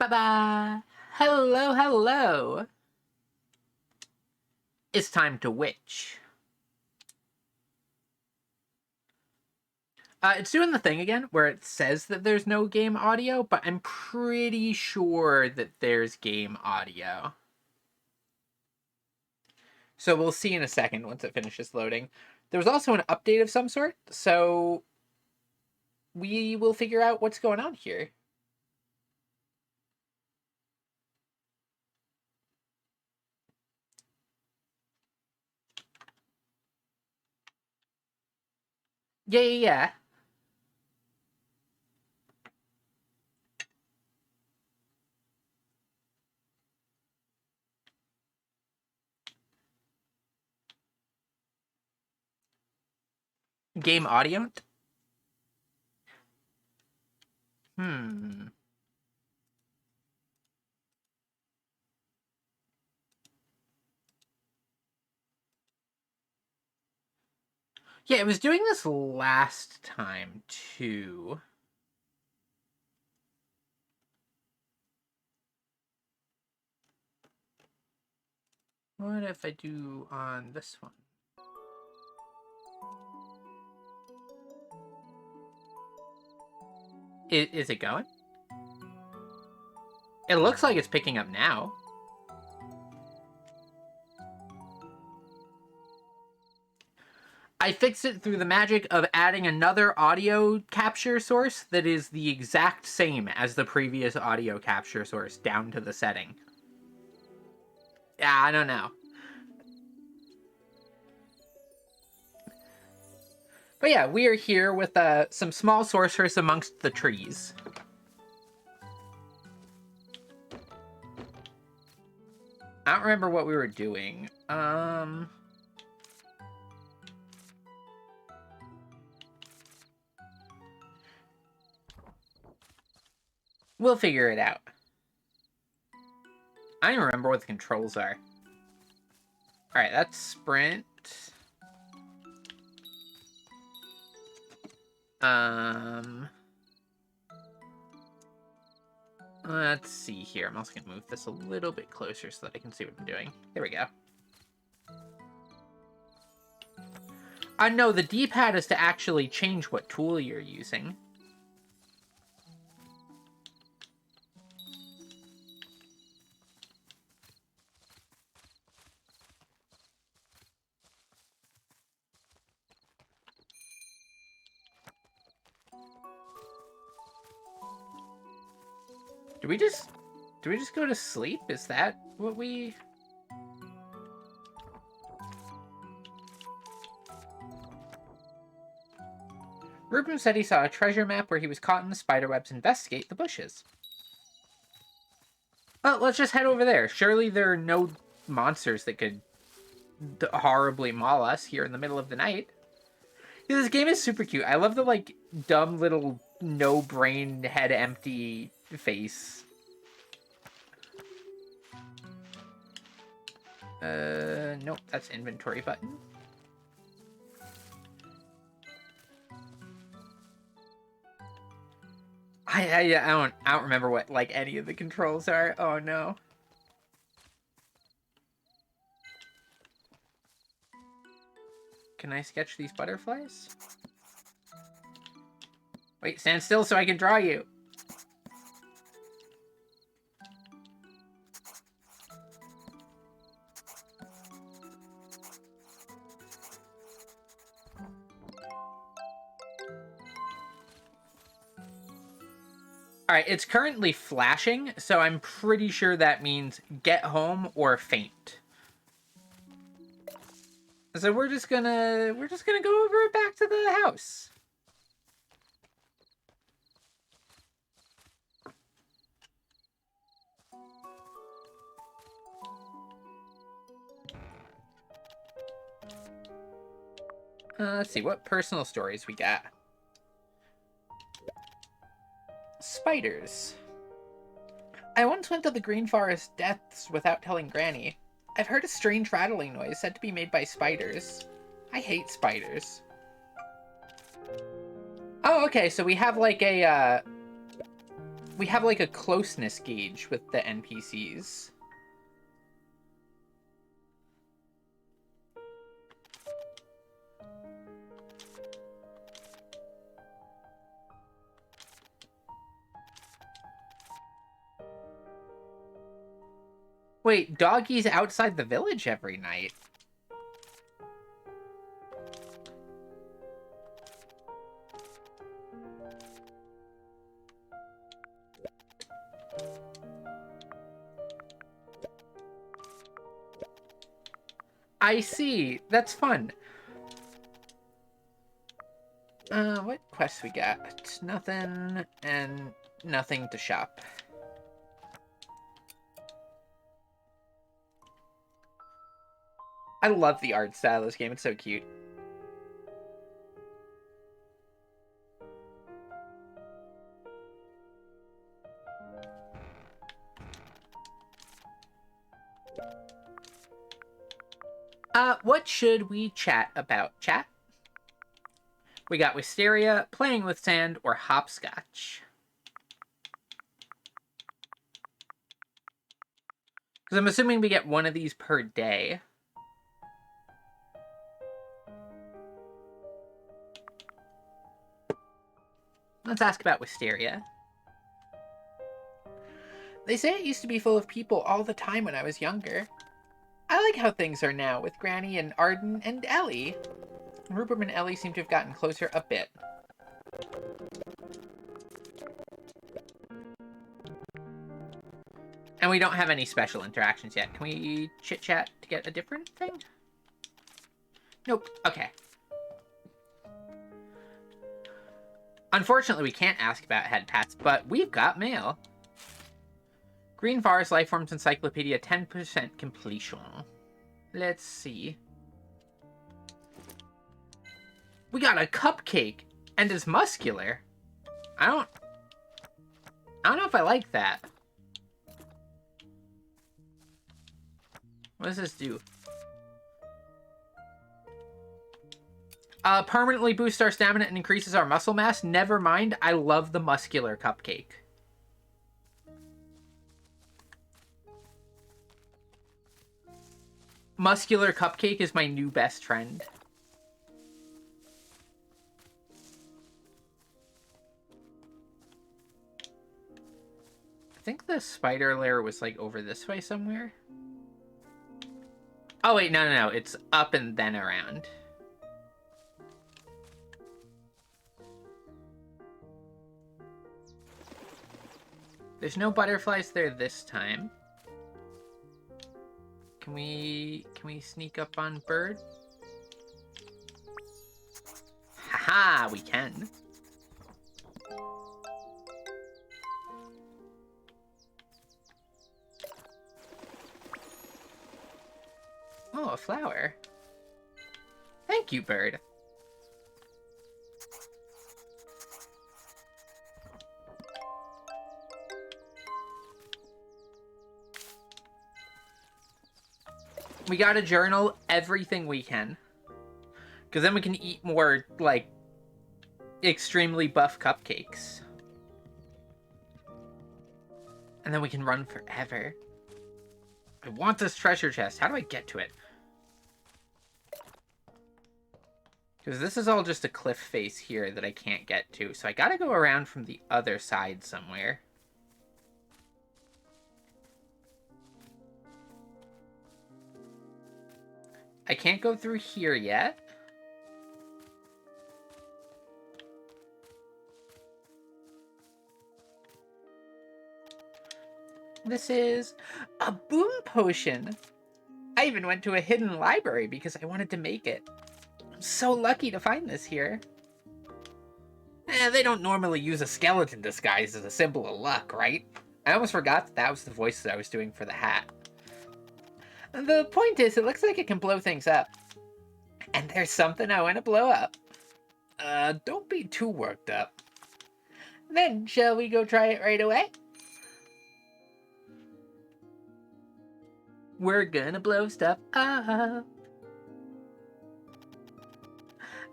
Bye-bye. Hello, hello. It's time to witch. It's doing the thing again where it says that there's no game audio, but I'm pretty sure that there's game audio. So we'll see in a second once it finishes loading. There was also an update of some sort, so we will figure out what's going on here. Yeah. Game audio? Hmm. Yeah, it was doing this last time, too. What if I do on this one? Is it going? It looks like it's picking up now. I fixed it through the magic of adding another audio capture source that is the exact same as the previous audio capture source down to the setting. Yeah, I don't know. But yeah, we are here with some small sorcerers amongst the trees. I don't remember what we were doing. We'll figure it out. I don't even remember what the controls are. Alright, that's sprint. Let's see here. I'm also going to move this a little bit closer so that I can see what I'm doing. There we go. No, the D-pad is to actually change what tool you're using. Do we just go to sleep? Is that what we... Ruben said he saw a treasure map where he was caught in the spiderwebs. Investigate the bushes. Well, let's just head over there. Surely there are no monsters that could horribly maul us here in the middle of the night. Yeah, this game is super cute. I love the, like, dumb little no-brain, head-empty face. Nope, that's inventory button. I don't remember what, like, any of the controls are. Oh, no. Can I sketch these butterflies? Wait, stand still so I can draw you. Alright, it's currently flashing, so I'm pretty sure that means get home or faint. So we're just gonna go over back to the house. Let's see, what personal stories we got? Spiders. I once went to the Green Forest depths without telling Granny. I've heard a strange rattling noise said to be made by spiders. I hate spiders. Oh, okay, so we have like a, we have like a closeness gauge with the NPCs. Wait, Doggy's outside the village every night. I see. That's fun. What quests we got? Nothing and nothing to shop. I love the art style of this game. It's so cute. What should we chat about, chat? We got Wisteria, Playing with Sand, or Hopscotch. Because I'm assuming we get one of these per day. Let's ask about Wisteria. They say it used to be full of people all the time when I was younger. I like how things are now with Granny and Arden and Ellie. Rupert and Ellie seem to have gotten closer a bit. And we don't have any special interactions yet. Can we chit-chat to get a different thing? Nope. Okay. Unfortunately, we can't ask about head pats, but we've got mail. Green Forest Lifeforms Encyclopedia, 10% completion. Let's see. We got a cupcake, and it's muscular. I don't know if I like that. What does this do? Permanently boosts our stamina and increases our muscle mass. Never mind, I love the muscular cupcake. Muscular cupcake is my new best friend. I think the spider lair was like over this way somewhere. Oh wait, no. It's up and then around. There's no butterflies there this time. Can we sneak up on Bird? Haha, we can. Oh, a flower. Thank you, Bird. We gotta journal everything we can. Because then we can eat more, like, extremely buff cupcakes. And then we can run forever. I want this treasure chest. How do I get to it? Because this is all just a cliff face here that I can't get to. So I gotta go around from the other side somewhere. I can't go through here yet. This is a boom potion. I even went to a hidden library because I wanted to make it. I'm so lucky to find this here. They don't normally use a skeleton disguise as a symbol of luck, right? I almost forgot that was the voices I was doing for the hat. The point is, it looks like it can blow things up. And there's something I want to blow up. Don't be too worked up. Then, shall we go try it right away? We're gonna blow stuff up.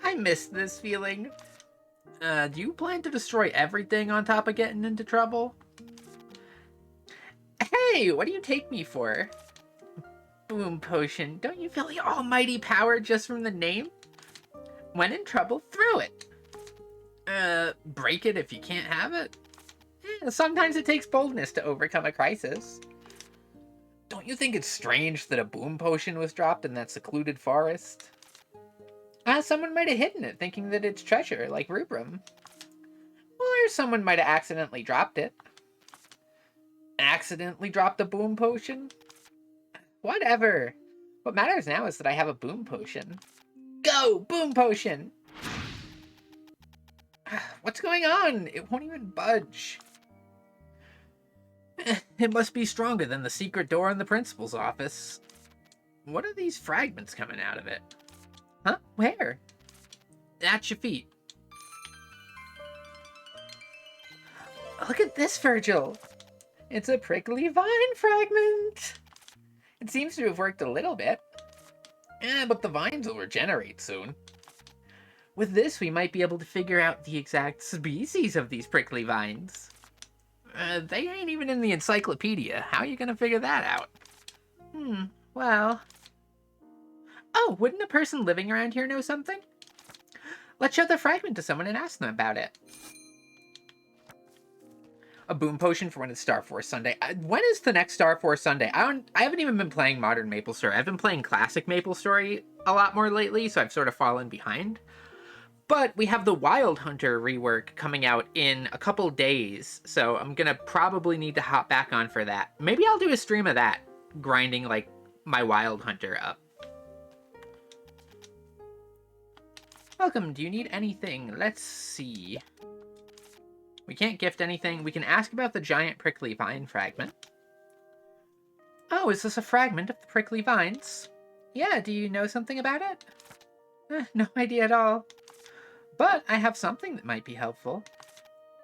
I miss this feeling. Do you plan to destroy everything on top of getting into trouble? Hey, what do you take me for? Boom potion. Don't you feel the almighty power just from the name? When in trouble, throw it. Break it if you can't have it? Sometimes it takes boldness to overcome a crisis. Don't you think it's strange that a boom potion was dropped in that secluded forest? Someone might have hidden it, thinking that it's treasure, like Rubrum. Or someone might have accidentally dropped it. Accidentally dropped a boom potion? Whatever. What matters now is that I have a boom potion. Go! Boom potion! What's going on? It won't even budge. It must be stronger than the secret door in the principal's office. What are these fragments coming out of it? Huh? Where? At your feet. Look at this, Virgil. It's a prickly vine fragment. It seems to have worked a little bit. But the vines will regenerate soon. With this, we might be able to figure out the exact species of these prickly vines. They ain't even in the encyclopedia. How are you gonna figure that out? Well... Oh, wouldn't a person living around here know something? Let's show the fragment to someone and ask them about it. A boom potion for when it's Star Force Sunday. When is the next Star Force Sunday? I haven't even been playing Modern MapleStory. I've been playing Classic MapleStory a lot more lately, so I've sort of fallen behind. But we have the Wild Hunter rework coming out in a couple days, so I'm gonna probably need to hop back on for that. Maybe I'll do a stream of that, grinding, like, my Wild Hunter up. Welcome, do you need anything? Let's see. We can't gift anything. We can ask about the giant prickly vine fragment. Oh, is this a fragment of the prickly vines? Yeah, do you know something about it? No idea at all. But I have something that might be helpful.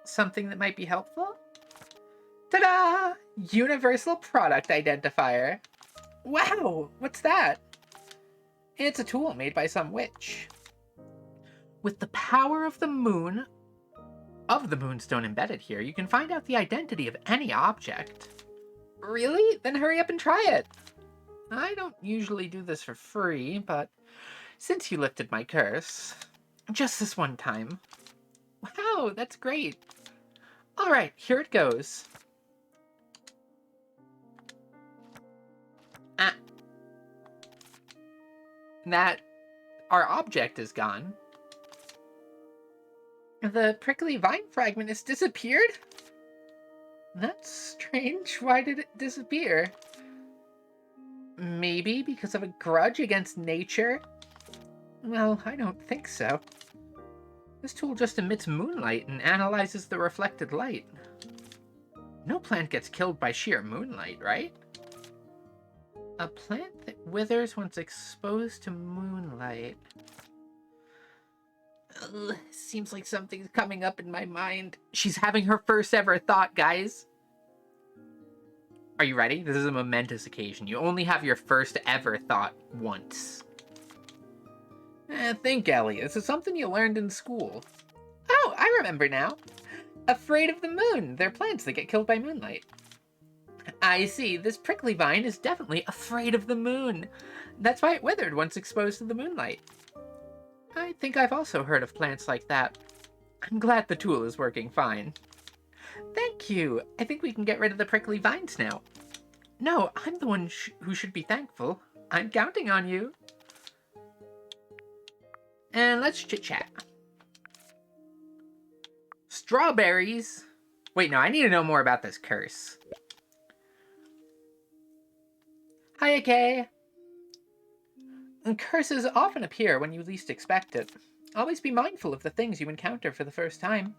Something that might be helpful? Ta-da! Universal Product Identifier. Wow, what's that? It's a tool made by some witch. With the power of the moonstone embedded here, you can find out the identity of any object. Really? Then hurry up and try it. I don't usually do this for free, but since you lifted my curse, just this one time. Wow, that's great. All right, here it goes. That our object is gone. The prickly vine fragment has disappeared? That's strange. Why did it disappear? Maybe because of a grudge against nature? Well, I don't think so. This tool just emits moonlight and analyzes the reflected light. No plant gets killed by sheer moonlight, right? A plant that withers once exposed to moonlight. Ugh, seems like something's coming up in my mind. She's having her first ever thought, guys. Are you ready? This is a momentous occasion. You only have your first ever thought once. Think, Ellie. This is something you learned in school. Oh, I remember now. Afraid of the moon. They're plants that get killed by moonlight. I see. This prickly vine is definitely afraid of the moon. That's why it withered once exposed to the moonlight. I think I've also heard of plants like that. I'm glad the tool is working fine. Thank you. I think we can get rid of the prickly vines now. No, I'm the one who should be thankful. I'm counting on you. And let's chit-chat. Strawberries. Wait, no, I need to know more about this curse. Hiya, Kay. Curses often appear when you least expect it. Always be mindful of the things you encounter for the first time.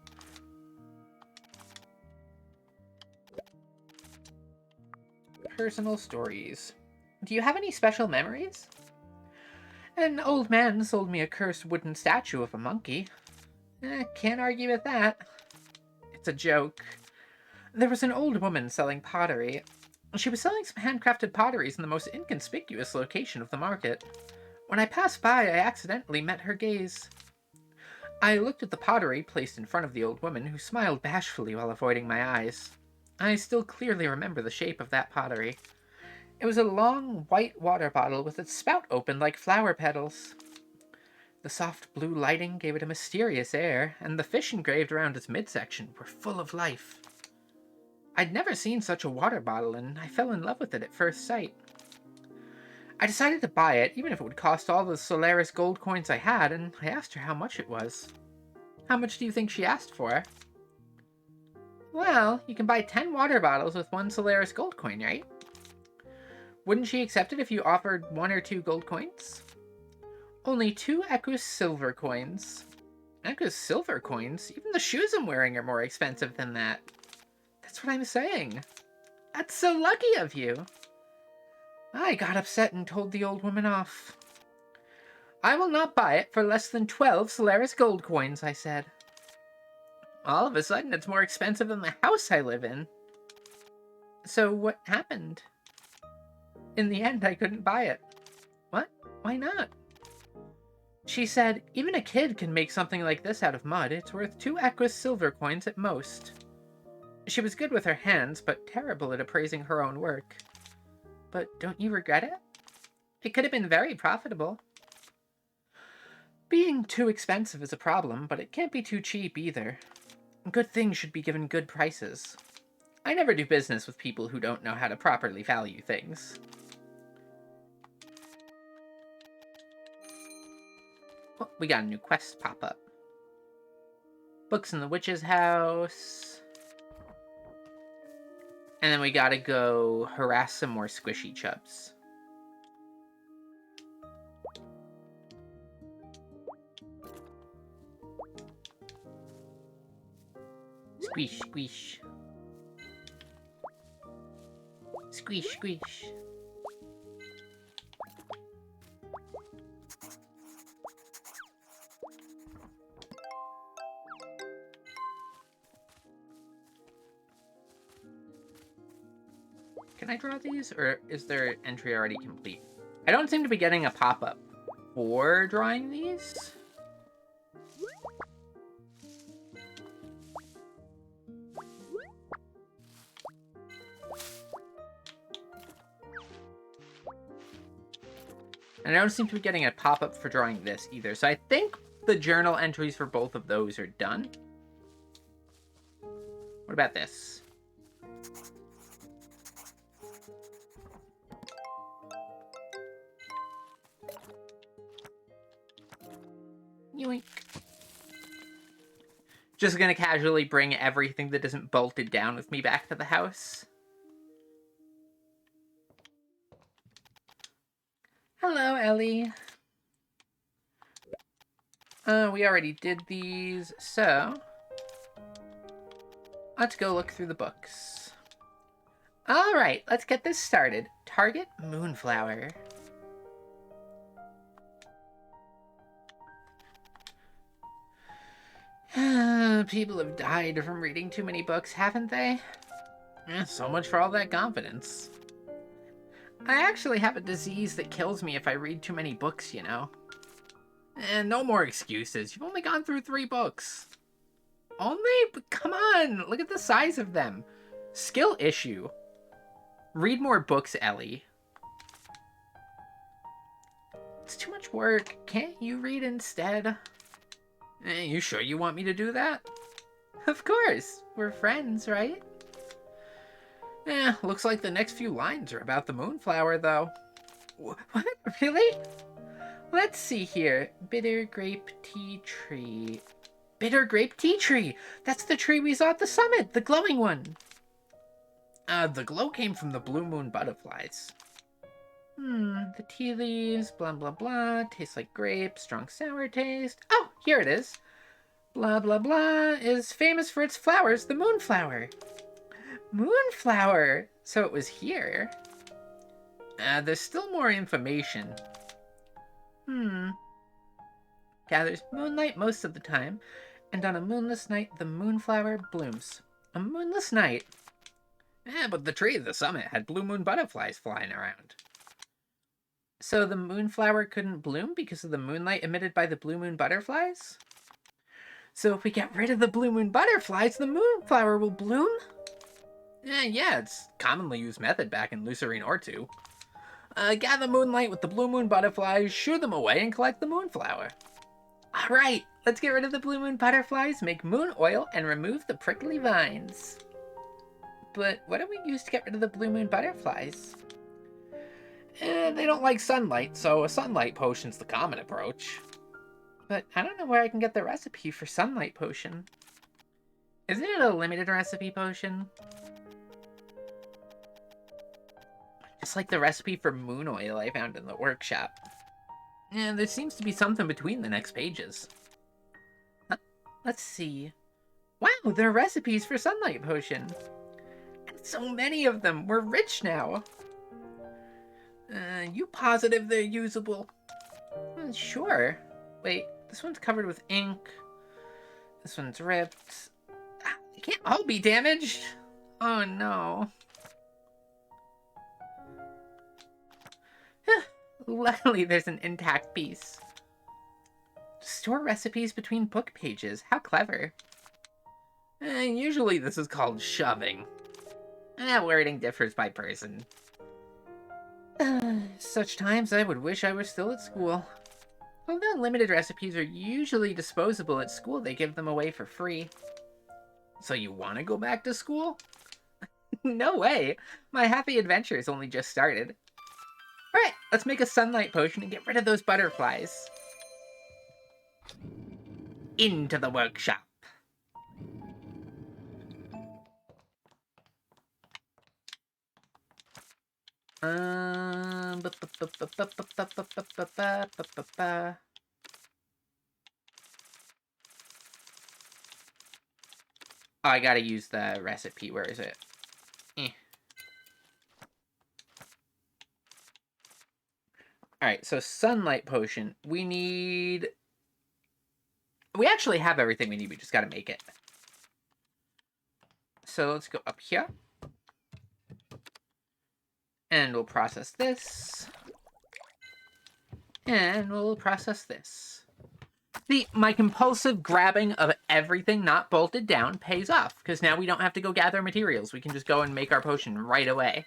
Personal stories. Do you have any special memories? An old man sold me a cursed wooden statue of a monkey. Can't argue with that. It's a joke. There was an old woman selling pottery. She was selling some handcrafted potteries in the most inconspicuous location of the market. When I passed by, I accidentally met her gaze. I looked at the pottery placed in front of the old woman, who smiled bashfully while avoiding my eyes. I still clearly remember the shape of that pottery. It was a long, white water bottle with its spout open like flower petals. The soft blue lighting gave it a mysterious air, and the fish engraved around its midsection were full of life. I'd never seen such a water bottle, and I fell in love with it at first sight. I decided to buy it, even if it would cost all the Solaris gold coins I had, and I asked her how much it was. How much do you think she asked for? Well, you can buy 10 water bottles with 1 Solaris gold coin, right? Wouldn't she accept it if you offered 1 or 2 gold coins? Only 2 Equus silver coins. Equus silver coins? Even the shoes I'm wearing are more expensive than that. That's what I'm saying. That's so lucky of you. I got upset and told the old woman off. I will not buy it for less than 12 Solaris gold coins, I said. All of a sudden, it's more expensive than the house I live in. So what happened? In the end, I couldn't buy it. What? Why not? She said, even a kid can make something like this out of mud. It's worth 2 Equus silver coins at most. She was good with her hands, but terrible at appraising her own work. But don't you regret it? It could have been very profitable. Being too expensive is a problem, but it can't be too cheap either. Good things should be given good prices. I never do business with people who don't know how to properly value things. Oh, we got a new quest pop up. Books in the witch's house. And then we gotta go harass some more squishy chubs. Squish, squish. Squish, squish. Can I draw these, or is their entry already complete? I don't seem to be getting a pop-up for drawing these. And I don't seem to be getting a pop-up for drawing this either. So I think the journal entries for both of those are done. What about this? Yoink. Just gonna casually bring everything that isn't bolted down with me back to the house. Hello, Ellie. We already did these, so let's go look through the books. Alright, let's get this started. Target Moonflower. People have died from reading too many books, haven't they? So much for all that confidence. I actually have a disease that kills me if I read too many books, you know. And no more excuses. You've only gone through 3 books. Only? But come on, look at the size of them. Skill issue. Read more books, Ellie. It's too much work. Can't you read instead? You sure you want me to do that? Of course. We're friends, right? Looks like the next few lines are about the Moonflower, though. What? Really? Let's see here. Bitter grape tea tree. Bitter grape tea tree! That's the tree we saw at the summit, the glowing one. The glow came from the blue moon butterflies. The tea leaves, blah blah blah, tastes like grape, strong sour taste. Oh, here it is. Blah blah blah is famous for its flowers, the moonflower. Moonflower! So it was here. There's still more information. Gathers moonlight most of the time, and on a moonless night, the moonflower blooms. A moonless night? But the tree at the summit had blue moon butterflies flying around. So the moonflower couldn't bloom because of the moonlight emitted by the blue moon butterflies? So if we get rid of the blue moon butterflies, the moonflower will bloom? Yeah, it's commonly used method back in Lucerine Ore 2. Gather moonlight with the blue moon butterflies, shoo them away, and collect the moonflower. Alright, let's get rid of the blue moon butterflies, make moon oil, and remove the prickly vines. But what do we use to get rid of the blue moon butterflies? They don't like sunlight, so a sunlight potion's the common approach. But I don't know where I can get the recipe for sunlight potion. Isn't it a limited recipe potion? Just like the recipe for moon oil I found in the workshop. And there seems to be something between the next pages. Let's see. Wow, there are recipes for sunlight potion. And so many of them. We're rich now. You positive they're usable? Sure. Wait, this one's covered with ink. This one's ripped. They can't all be damaged. Oh no. Luckily, there's an intact piece. Store recipes between book pages. How clever. Usually this is called shoving. Wording differs by person. Such times I would wish I were still at school. Although limited recipes are usually disposable at school, they give them away for free. So you want to go back to school? No way! My happy adventures only just started. Alright, let's make a sunlight potion and get rid of those butterflies. Into the workshop. Oh, I gotta use the recipe. Where is it? Alright, so sunlight potion. We actually have everything we need. We just gotta make it. So let's go up here. And we'll process this. And we'll process this. See, my compulsive grabbing of everything not bolted down pays off, because now we don't have to go gather materials. We can just go and make our potion right away.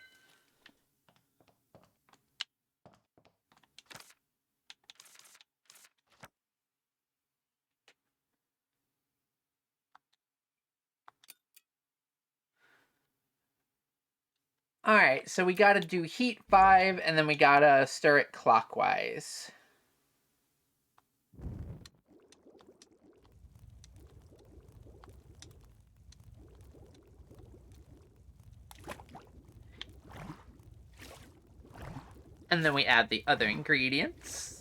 Alright, so we gotta do heat 5, and then we gotta stir it clockwise. And then we add the other ingredients.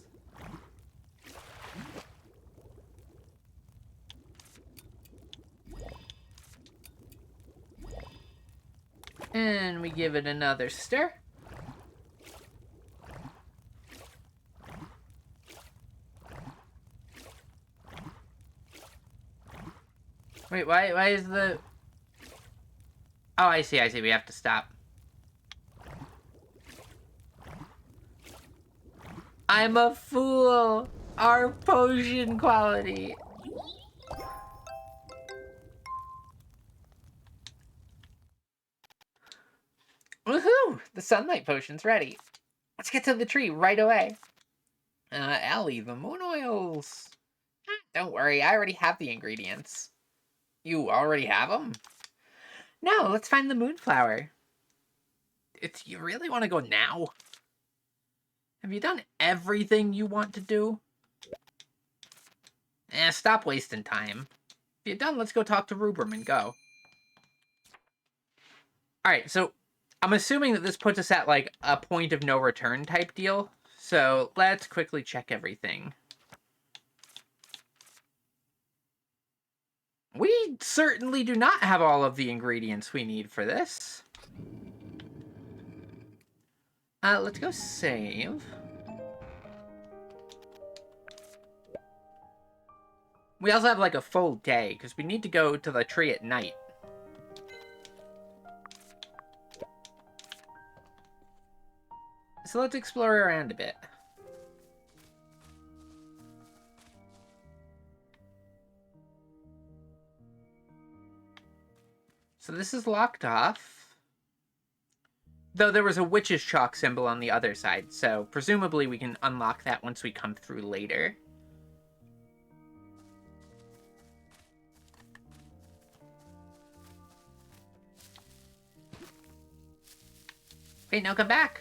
And we give it another stir. Wait, why is the... Oh, I see. We have to stop. I'm a fool! Our potion quality! Woohoo! The sunlight potion's ready. Let's get to the tree right away. Allie, the moon oils. Don't worry, I already have the ingredients. You already have them? No, let's find the moonflower. You really want to go now? Have you done everything you want to do? Stop wasting time. If you're done, let's go talk to Rubrum and go. Alright, so I'm assuming that this puts us at, like, a point of no return type deal. So let's quickly check everything. We certainly do not have all of the ingredients we need for this. Let's go save. We also have, like, a full day, because we need to go to the tree at night. So let's explore around a bit. So this is locked off. Though there was a witch's chalk symbol on the other side, so presumably we can unlock that once we come through later. Wait, no, come back.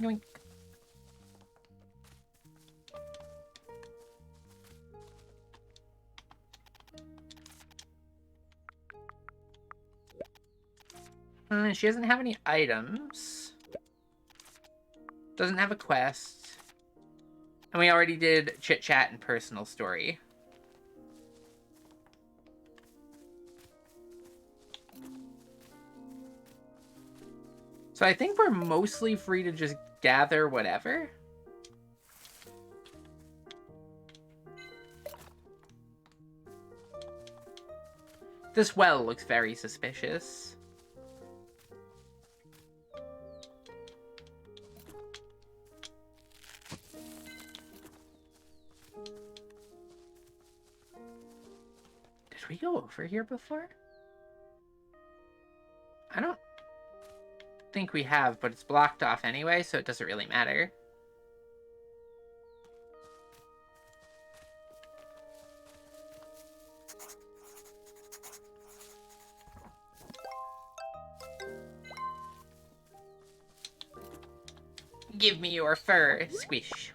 Yoink. She doesn't have any items. Doesn't have a quest. And we already did chit chat and personal story. So I think we're mostly free to just gather whatever. This well looks very suspicious. Did we go over here before? I don't think we have, but it's blocked off anyway, so it doesn't really matter. Give me your fur, squish.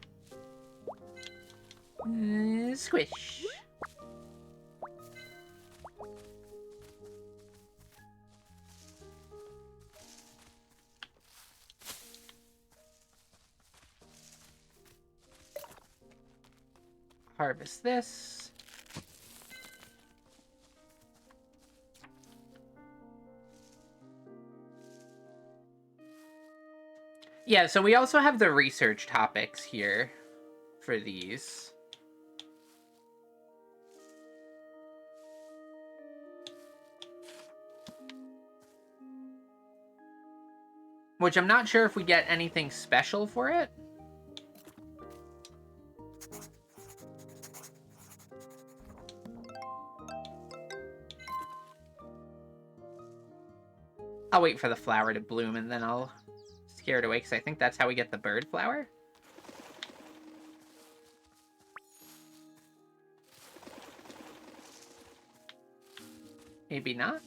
Squish. Harvest this. Yeah, so we also have the research topics here for these. Which I'm not sure if we get anything special for it. I'll wait for the flower to bloom and then I'll scare it away, because I think that's how we get the bird flower. Maybe not.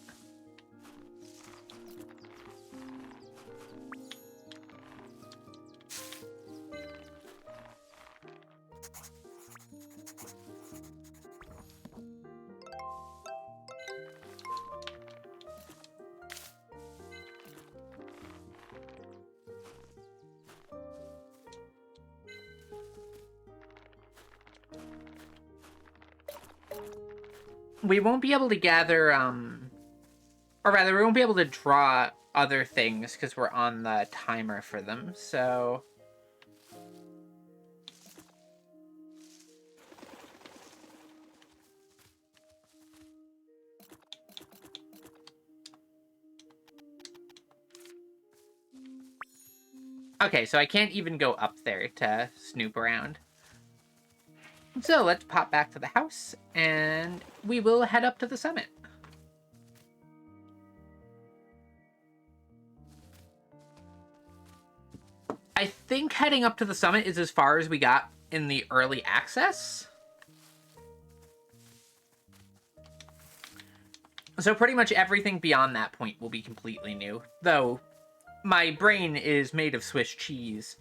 We won't be able to gather, or rather, we won't be able to draw other things because we're on the timer for them, so... Okay, so I can't even go up there to snoop around. So let's pop back to the house, and we will head up to the summit. I think heading up to the summit is as far as we got in the early access. So pretty much everything beyond that point will be completely new. Though, my brain is made of Swiss cheese,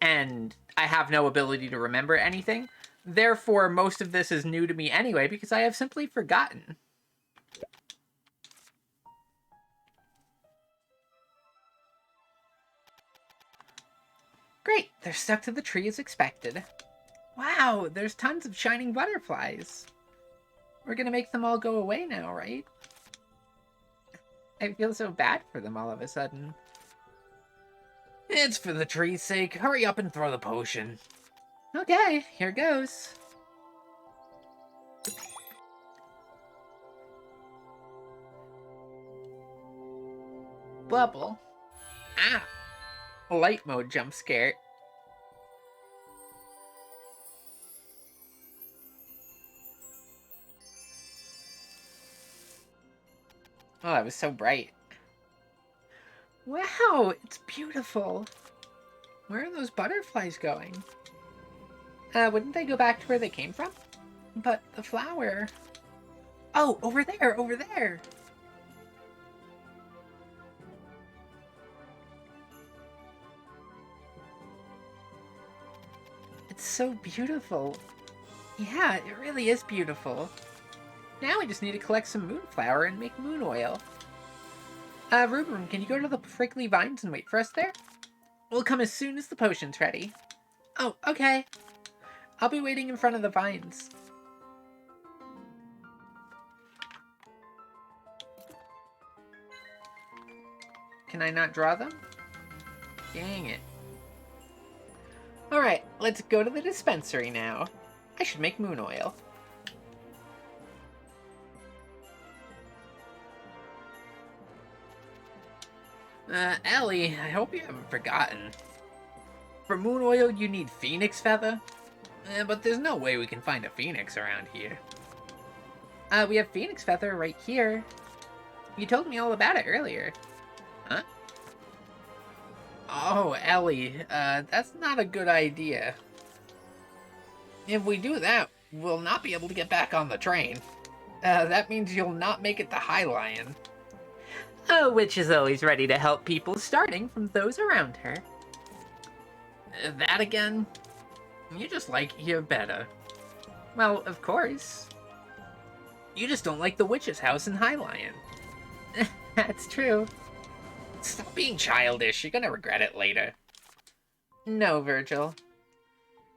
and I have no ability to remember anything. Therefore, most of this is new to me anyway, because I have simply forgotten. Great, they're stuck to the tree as expected. Wow, there's tons of shining butterflies. We're gonna make them all go away now, right? I feel so bad for them all of a sudden. It's for the tree's sake. Hurry up and throw the potion. Okay, here goes. Bubble. Ah! Light mode jump scare. Oh, that was so bright. Wow, it's beautiful. Where are those butterflies going? Wouldn't they go back to where they came from? But the flower... Oh, over there, over there! It's so beautiful. Yeah, it really is beautiful. Now we just need to collect some moonflower and make moon oil. Rubrum, can you go to the prickly vines and wait for us there? We'll come as soon as the potion's ready. Oh, okay. I'll be waiting in front of the vines. Can I not draw them? Dang it. Alright, let's go to the dispensary now. I should make moon oil. Ellie, I hope you haven't forgotten. For moon oil, you need phoenix feather? But there's no way we can find a phoenix around here. We have phoenix feather right here. You told me all about it earlier. Huh? Oh, Ellie, that's not a good idea. If we do that, we'll not be able to get back on the train. That means you'll not make it to High Lion. A witch is always ready to help people, starting from those around her. That again? You just like here better. Well, of course. You just don't like the witch's house in High Lion. That's true. Stop being childish, you're gonna regret it later. No, Virgil.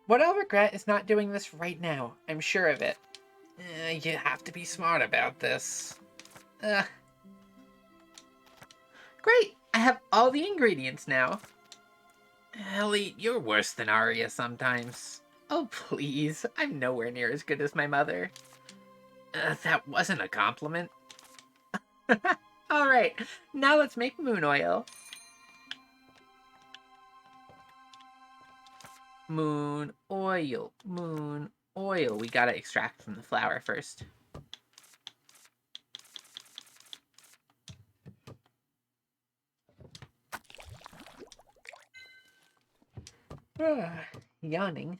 What I'll regret is not doing this right now, I'm sure of it. You have to be smart about this. Great, I have all the ingredients now. Ellie, you're worse than Arya sometimes. Oh, please, I'm nowhere near as good as my mother. That wasn't a compliment. Alright, now let's make moon oil. Moon oil, moon oil. We gotta extract from the flower first. Yawning.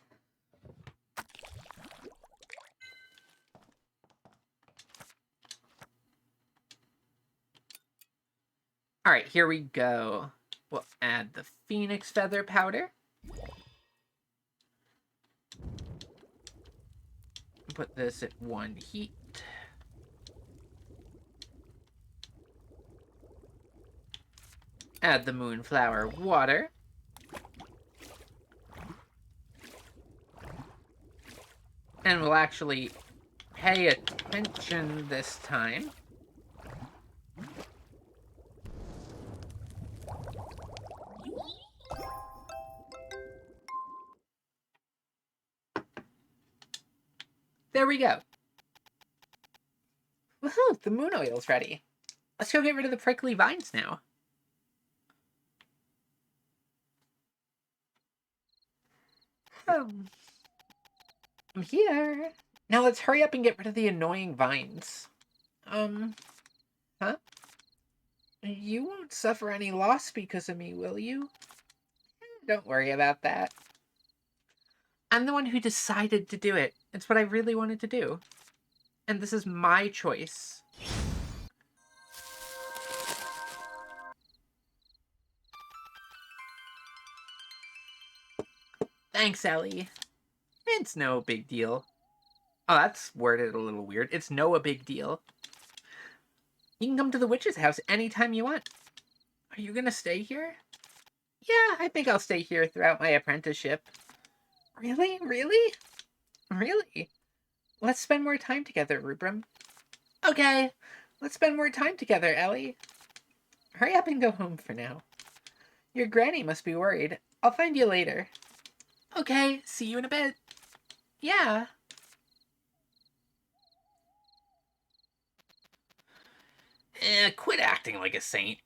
Alright, here we go. We'll add the phoenix feather powder. Put this at 1 heat. Add the moonflower water. And we'll actually pay attention this time. There we go. Woohoo, the moon oil's ready. Let's go get rid of the prickly vines now. I'm here. Now let's hurry up and get rid of the annoying vines. Huh? You won't suffer any loss because of me, will you? Don't worry about that. I'm the one who decided to do it. It's what I really wanted to do. And this is my choice. Thanks, Ellie. It's no big deal. Oh, that's worded a little weird. It's no a big deal. You can come to the witch's house anytime you want. Are you gonna stay here? Yeah, I think I'll stay here throughout my apprenticeship. Really? Really? Really? Let's spend more time together, Rubrum. Okay, let's spend more time together, Ellie. Hurry up and go home for now. Your granny must be worried. I'll find you later. Okay, see you in a bit. Yeah. Quit acting like a saint.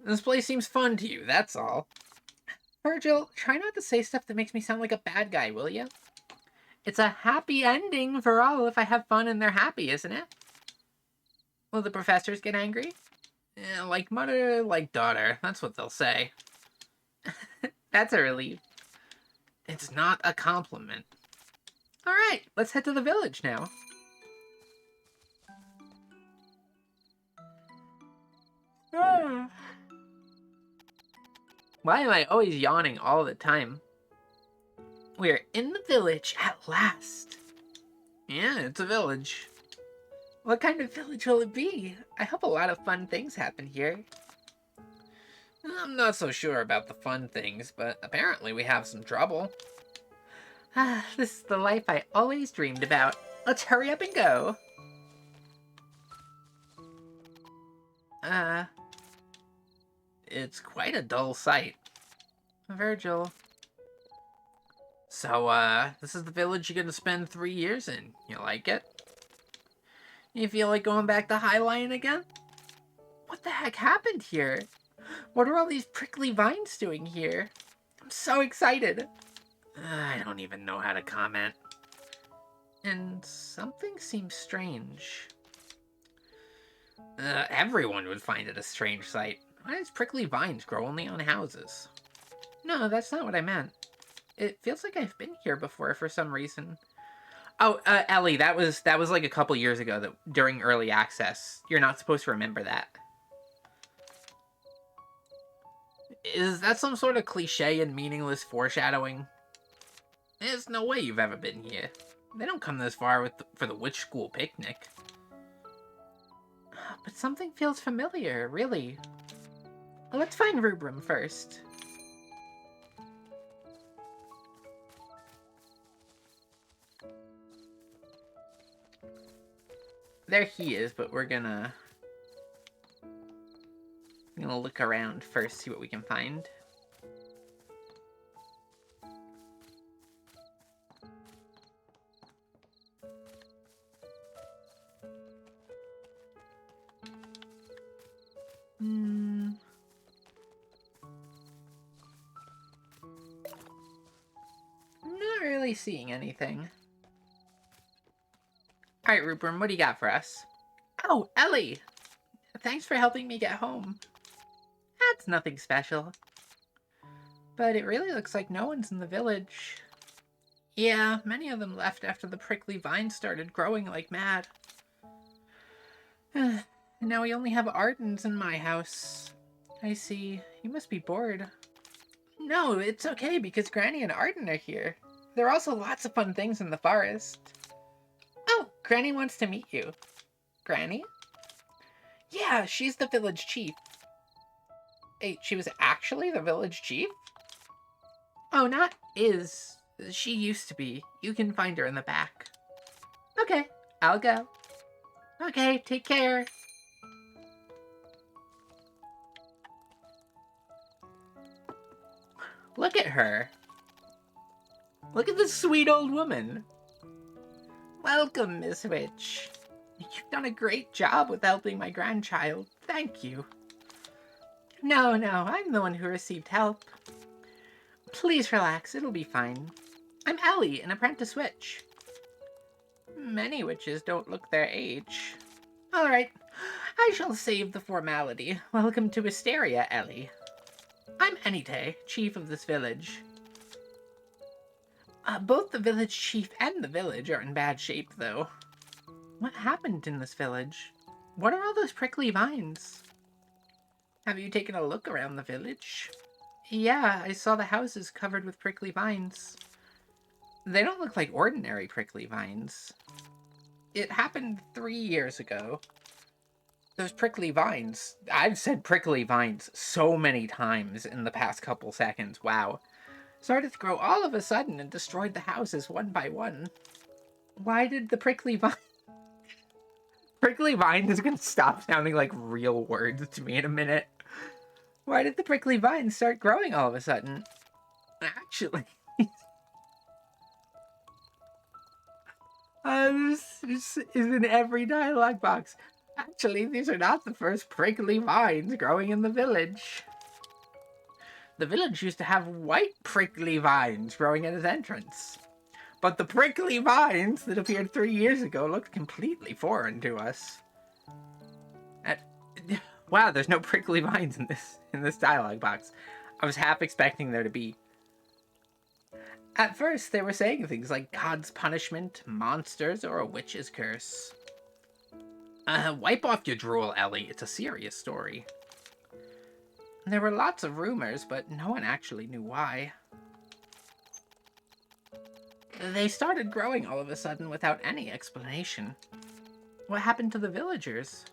This place seems fun to you, that's all. Virgil, try not to say stuff that makes me sound like a bad guy, will you? It's a happy ending for all if I have fun and they're happy, isn't it? Will the professors get angry? Like mother, like daughter. That's what they'll say. That's a relief. It's not a compliment. All right, let's head to the village now. Why am I always yawning all the time? We're in the village at last. Yeah, it's a village. What kind of village will it be? I hope a lot of fun things happen here. I'm not so sure about the fun things, but apparently we have some trouble. This is the life I always dreamed about. Let's hurry up and go. It's quite a dull sight. Virgil. So, this is the village you're gonna spend 3 years in. You like it? You feel like going back to Highline again? What the heck happened here? What are all these prickly vines doing here? I'm so excited. I don't even know how to comment. And something seems strange. Everyone would find it a strange sight. Why does prickly vines grow only on houses? No, that's not what I meant. It feels like I've been here before for some reason. Oh, Ellie, that was like a couple years ago, that during early access. You're not supposed to remember that. Is that some sort of cliche and meaningless foreshadowing? There's no way you've ever been here. They don't come this far for the witch school picnic. But something feels familiar, really. Let's find Rubrum first. There he is, but we're gonna look around first, see what we can find. Not really seeing anything. Alright, Rubrum, what do you got for us? Oh, Ellie! Thanks for helping me get home. That's nothing special. But it really looks like no one's in the village. Yeah, many of them left after the prickly vines started growing like mad. Now we only have Ardens in my house. I see. You must be bored. No, it's okay because Granny and Arden are here. There are also lots of fun things in the forest. Oh, Granny wants to meet you. Granny? Yeah, she's the village chief. Wait, she was actually the village chief? Oh, not is. She used to be. You can find her in the back. Okay, I'll go. Okay, take care. Look at her. Look at this sweet old woman. Welcome, Miss Witch. You've done a great job with helping my grandchild. Thank you. No, I'm the one who received help. Please relax, it'll be fine. I'm Ellie, an apprentice witch. Many witches don't look their age. Alright, I shall save the formality. Welcome to Wisteria, Ellie. I'm Enite, chief of this village. Both the village chief and the village are in bad shape, though. What happened in this village? What are all those prickly vines? Have you taken a look around the village? Yeah, I saw the houses covered with prickly vines. They don't look like ordinary prickly vines. It happened 3 years ago. Those prickly vines. I've said prickly vines so many times in the past couple seconds. Wow. Started to grow all of a sudden and destroyed the houses one by one. Why did the prickly vine... Prickly vine is gonna stop sounding like real words to me in a minute. Why did the prickly vine start growing all of a sudden? Actually... this is in every dialogue box. Actually, these are not the first prickly vines growing in the village. The village used to have white prickly vines growing at its entrance. But the prickly vines that appeared 3 years ago looked completely foreign to us. Wow, there's no prickly vines in this dialogue box. I was half expecting there to be. At first, they were saying things like God's punishment, monsters, or a witch's curse. Wipe off your drool, Ellie. It's a serious story. There were lots of rumors, but no one actually knew why. They started growing all of a sudden without any explanation. What happened to the villagers?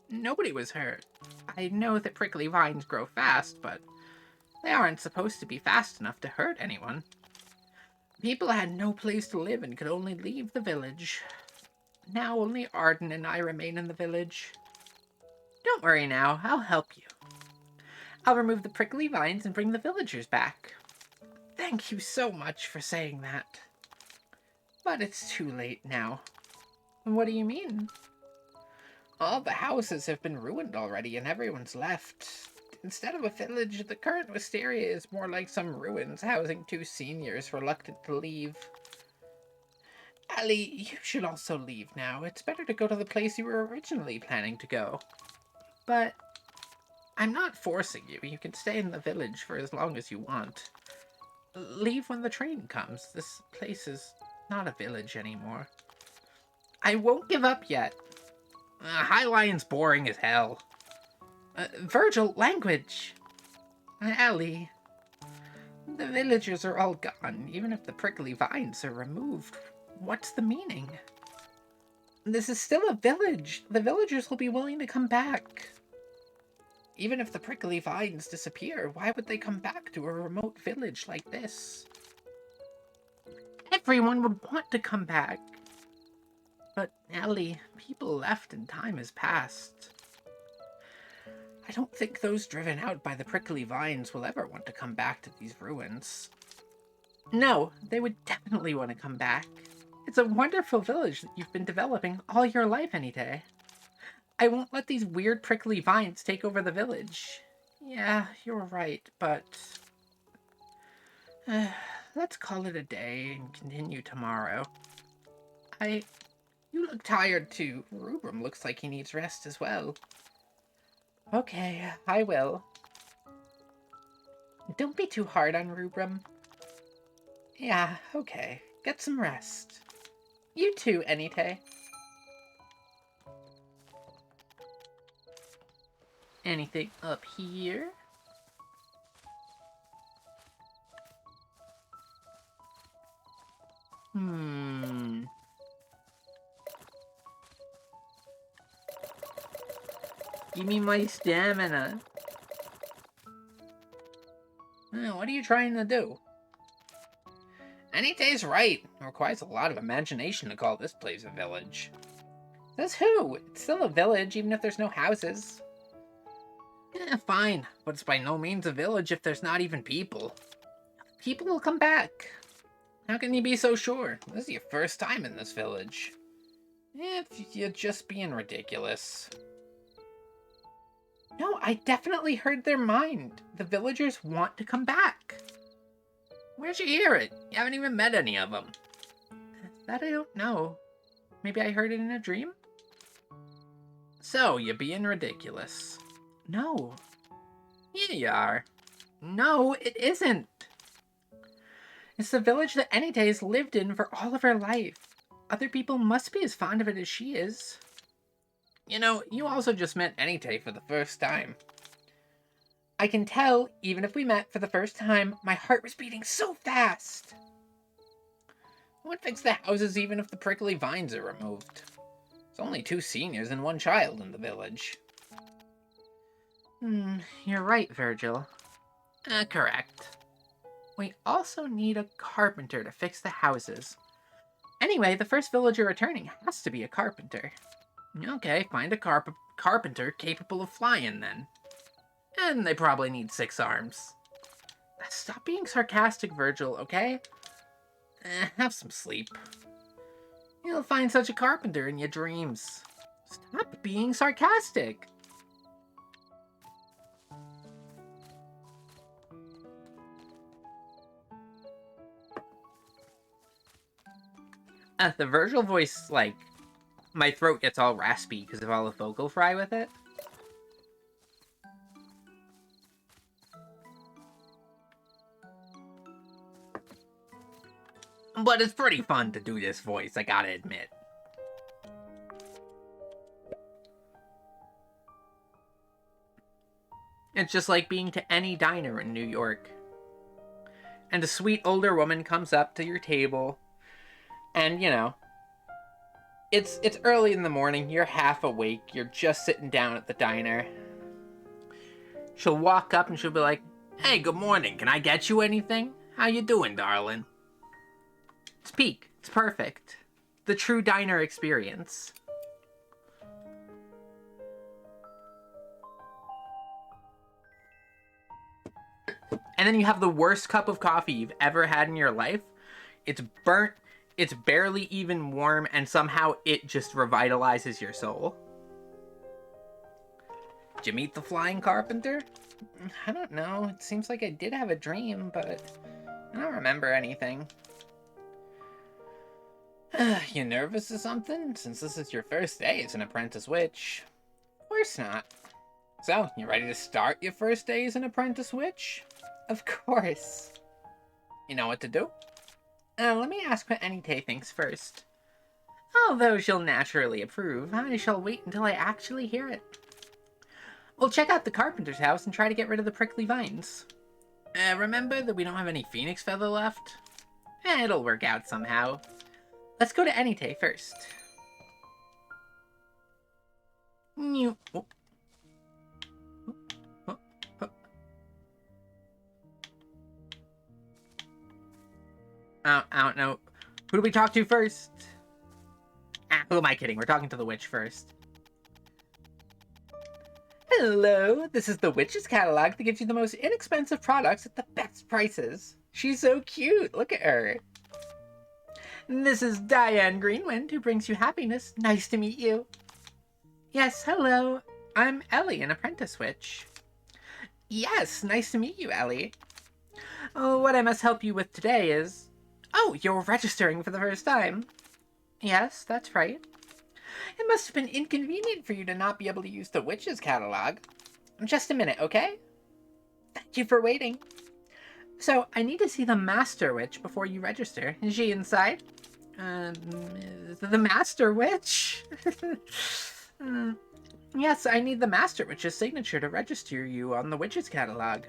Nobody was hurt. I know that prickly vines grow fast, but they aren't supposed to be fast enough to hurt anyone. People had no place to live and could only leave the village. Now only Arden and I remain in the village. Don't worry now, I'll help you. I'll remove the prickly vines and bring the villagers back. Thank you so much for saying that. But it's too late now. What do you mean? All the houses have been ruined already and everyone's left. Instead of a village, the current wisteria is more like some ruins housing 2 seniors reluctant to leave. Ellie, you should also leave now. It's better to go to the place you were originally planning to go. But I'm not forcing you. You can stay in the village for as long as you want. Leave when the train comes. This place is not a village anymore. I won't give up yet. High Lion's boring as hell. Virgil, language! Ellie. The villagers are all gone, even if the prickly vines are removed. What's the meaning? This is still a village. The villagers will be willing to come back. Even if the prickly vines disappear, why would they come back to a remote village like this? Everyone would want to come back. But, Ellie, people left and time has passed. I don't think those driven out by the prickly vines will ever want to come back to these ruins. No, they would definitely want to come back. It's a wonderful village that you've been developing all your life, Anyday. I won't let these weird prickly vines take over the village. Yeah, you're right, but... let's call it a day and continue tomorrow. You look tired too. Rubram looks like he needs rest as well. Okay, I will. Don't be too hard on Rubram. Yeah, okay. Get some rest. You too, Anyday. Anything up here? Give me my stamina. What are you trying to do? Anytay's right. It requires a lot of imagination to call this place a village. Says who? It's still a village, even if there's no houses. Fine, but it's by no means a village if there's not even people. People will come back. How can you be so sure? This is your first time in this village. You're just being ridiculous. No, I definitely heard their mind. The villagers want to come back. Where'd you hear it? You haven't even met any of them. That I don't know. Maybe I heard it in a dream? So, you're being ridiculous. No. Yeah, you are. No, it isn't. It's the village that Anytay's lived in for all of her life. Other people must be as fond of it as she is. You know, you also just met Anytay for the first time. I can tell, even if we met for the first time, my heart was beating so fast. It would fix the houses even if the prickly vines are removed. There's only 2 seniors and 1 child in the village. You're right, Virgil. Correct. We also need a carpenter to fix the houses. Anyway, the first villager returning has to be a carpenter. Okay, find a carpenter capable of flying then. And they probably need 6 arms. Stop being sarcastic, Virgil, okay? Have some sleep. You'll find such a carpenter in your dreams. Stop being sarcastic. The Virgil voice, like, my throat gets all raspy because of all the vocal fry with it. But it's pretty fun to do this voice, I gotta admit. It's just like being to any diner in New York. And a sweet older woman comes up to your table, and, you know, it's early in the morning, you're half awake, you're just sitting down at the diner. She'll walk up and she'll be like, "Hey, good morning, can I get you anything? How you doing, darling?" It's peak. It's perfect. The true diner experience. And then you have the worst cup of coffee you've ever had in your life. It's burnt, it's barely even warm, and somehow it just revitalizes your soul. Did you meet the flying carpenter? I don't know. It seems like I did have a dream, but I don't remember anything. You nervous or something? Since this is your first day as an apprentice witch. Of course not. So, you ready to start your first day as an apprentice witch? Of course. You know what to do? Let me ask what Anite thinks first. Although she'll naturally approve, I shall wait until I actually hear it. We'll check out the carpenter's house and try to get rid of the prickly vines. Remember that we don't have any phoenix feather left? It'll work out somehow. Let's go to Anite first. Oh. I don't know. Who do we talk to first? Who am I kidding? We're talking to the witch first. Hello, this is the witch's catalog that gives you the most inexpensive products at the best prices. She's so cute. Look at her. This is Diane Greenwind, who brings you happiness. Nice to meet you. Yes, hello. I'm Ellie, an apprentice witch. Yes, nice to meet you, Ellie. Oh, what I must help you with today is... Oh, you're registering for the first time. Yes, that's right. It must have been inconvenient for you to not be able to use the witch's catalog. Just a minute, okay? Thank you for waiting. So, I need to see the Master Witch before you register. Is she inside? The Master Witch? Yes, I need the Master Witch's signature to register you on the witch's catalog.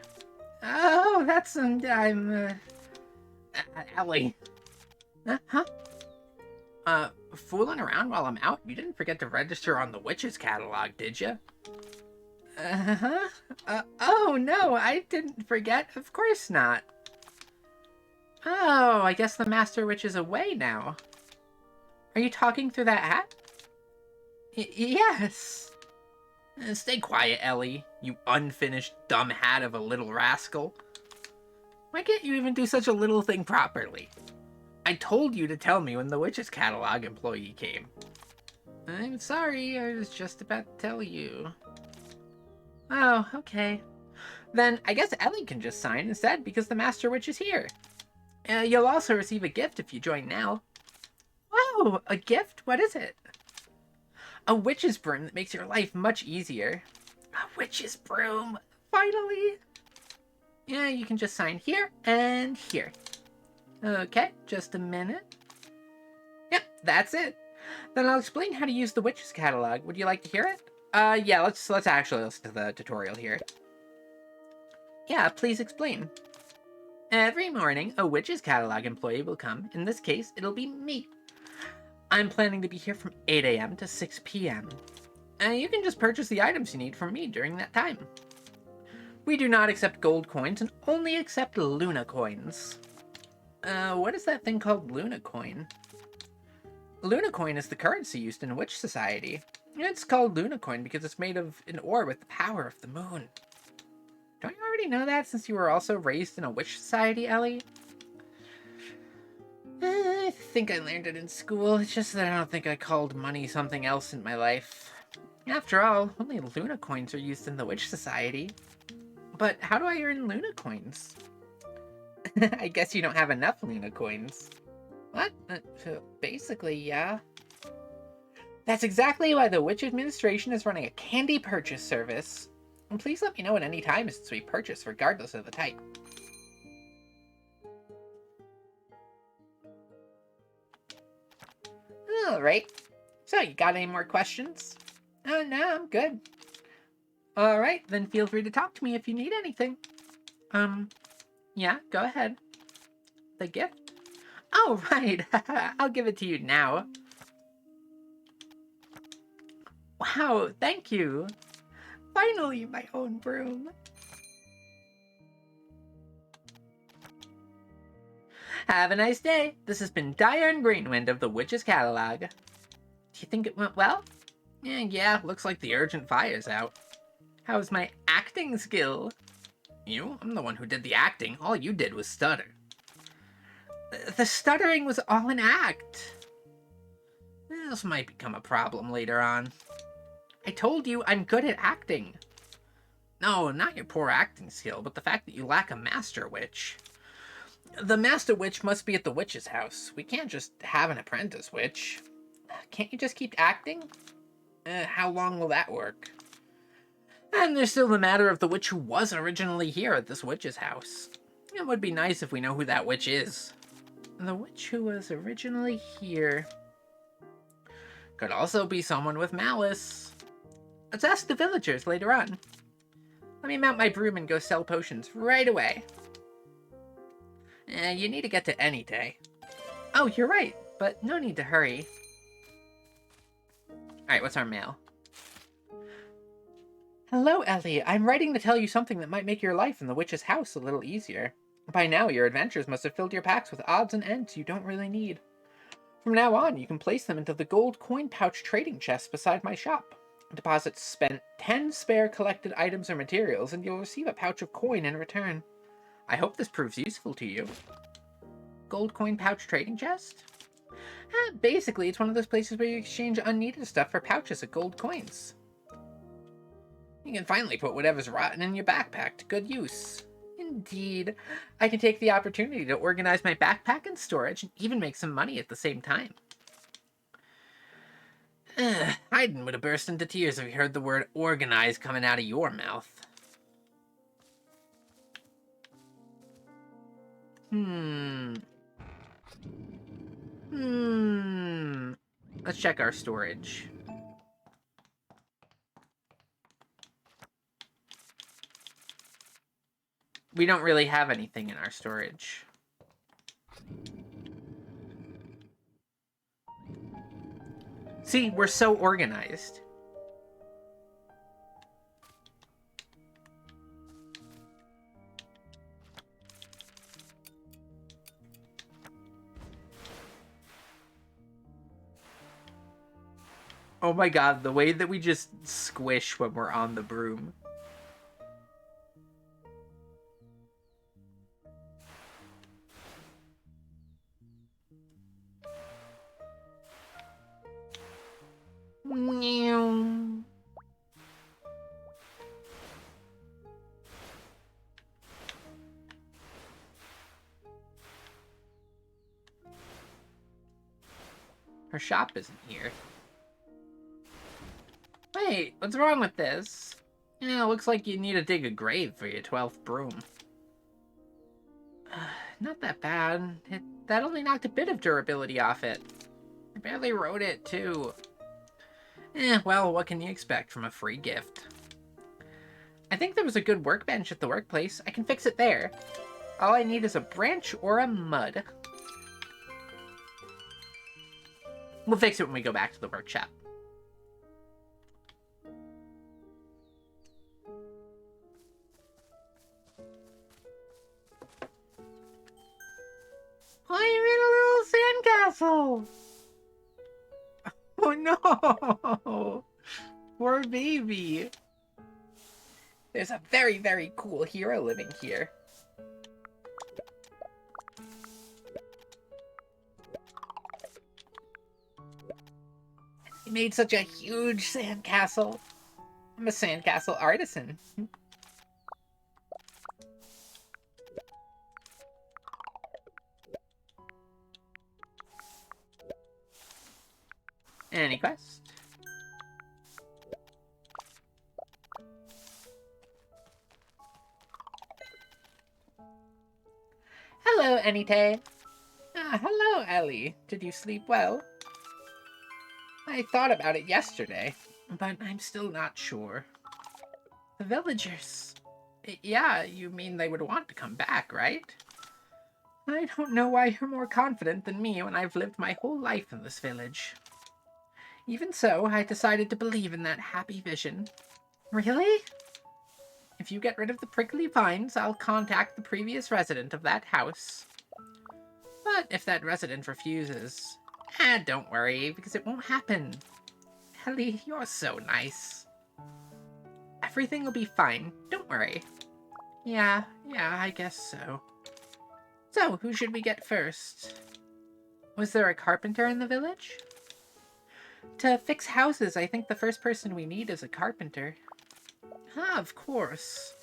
Oh, that's... Ellie. Huh? Fooling around while I'm out? You didn't forget to register on the witch's catalog, did you? Oh, no, I didn't forget. Of course not. Oh, I guess the Master Witch is away now. Are you talking through that hat? Yes. Stay quiet, Ellie, you unfinished dumb hat of a little rascal. Why can't you even do such a little thing properly? I told you to tell me when the witch's catalog employee came. I'm sorry, I was just about to tell you. Oh, okay. Then I guess Ellie can just sign instead because the Master Witch is here. You'll also receive a gift if you join now. Oh, a gift? What is it? A witch's broom that makes your life much easier. A witch's broom? Finally! Yeah, you can just sign here and here. Okay, just a minute. Yep, that's it. Then I'll explain how to use the witch's catalog. Would you like to hear it? Yeah, let's actually listen to the tutorial here. Yeah, please explain. Every morning, a witch's catalog employee will come. In this case, it'll be me. I'm planning to be here from 8 a.m. to 6 p.m. You can just purchase the items you need from me during that time. We do not accept gold coins and only accept Luna coins. What is that thing called Luna coin? Luna coin is the currency used in Witch Society. It's called Luna coin because it's made of an ore with the power of the moon. Don't you already know that since you were also raised in a Witch Society, Ellie? I think I learned it in school. It's just that I don't think I called money something else in my life. After all, only Luna coins are used in the Witch Society. But how do I earn Luna coins? I guess you don't have enough Luna coins. What? Basically, yeah. That's exactly why the Witch Administration is running a candy purchase service. And please let me know at any time since we purchase regardless of the type. All right. So, you got any more questions? Oh, no, I'm good. All right, then feel free to talk to me if you need anything. Yeah, go ahead. The gift? Oh, right. I'll give it to you now. Wow, thank you. Finally, my own broom. Have a nice day. This has been Diane Greenwind of the Witch's Catalog. Do you think it went well? Yeah, looks like the urgent fire's out. How's my acting skill? You? I'm the one who did the acting. All you did was stutter. The stuttering was all an act. This might become a problem later on. I told you I'm good at acting. No, not your poor acting skill, but the fact that you lack a master witch. The master witch must be at the witch's house. We can't just have an apprentice witch. Can't you just keep acting? How long will that work? And there's still the matter of the witch who was originally here at this witch's house. It would be nice if we know who that witch is. The witch who was originally here could also be someone with malice. Let's ask the villagers later on. Let me mount my broom and go sell potions right away. You need to get to Anyday. Oh, you're right, but no need to hurry. Alright, what's our mail? Hello, Ellie. I'm writing to tell you something that might make your life in the witch's house a little easier. By now, your adventures must have filled your packs with odds and ends you don't really need. From now on, you can place them into the gold coin pouch trading chest beside my shop. Deposit spent 10 spare collected items or materials, and you'll receive a pouch of coin in return. I hope this proves useful to you. Gold coin pouch trading chest? Basically, it's one of those places where you exchange unneeded stuff for pouches of gold coins. You can finally put whatever's rotten in your backpack to good use. Indeed. I can take the opportunity to organize my backpack and storage and even make some money at the same time. Hayden would have burst into tears if he heard the word organize coming out of your mouth. Let's check our storage. We don't really have anything in our storage. See, we're so organized. Oh my god, the way that we just squish when we're on the broom. Her shop isn't here. Wait, what's wrong with this? Yeah, looks like you need to dig a grave for your 12th broom. Not that bad. That only knocked a bit of durability off it. I barely wrote it, too. Well, what can you expect from a free gift? I think there was a good workbench at the workplace. I can fix it there. All I need is a branch or a mud. We'll fix it when we go back to the workshop. I made a little sandcastle! Oh no! Poor baby. There's a very, very cool hero living here. He made such a huge sandcastle. I'm a sandcastle artisan. Any quest? Hello, Anyday. Hello, Ellie. Did you sleep well? I thought about it yesterday, but I'm still not sure. The villagers. Yeah, you mean they would want to come back, right? I don't know why you're more confident than me when I've lived my whole life in this village. Even so, I decided to believe in that happy vision. Really? If you get rid of the prickly vines, I'll contact the previous resident of that house. But if that resident refuses, don't worry, because it won't happen. Ellie, you're so nice. Everything will be fine, don't worry. Yeah, I guess so. So, who should we get first? Was there a carpenter in the village? To fix houses, I think the first person we need is a carpenter. Ah, of course.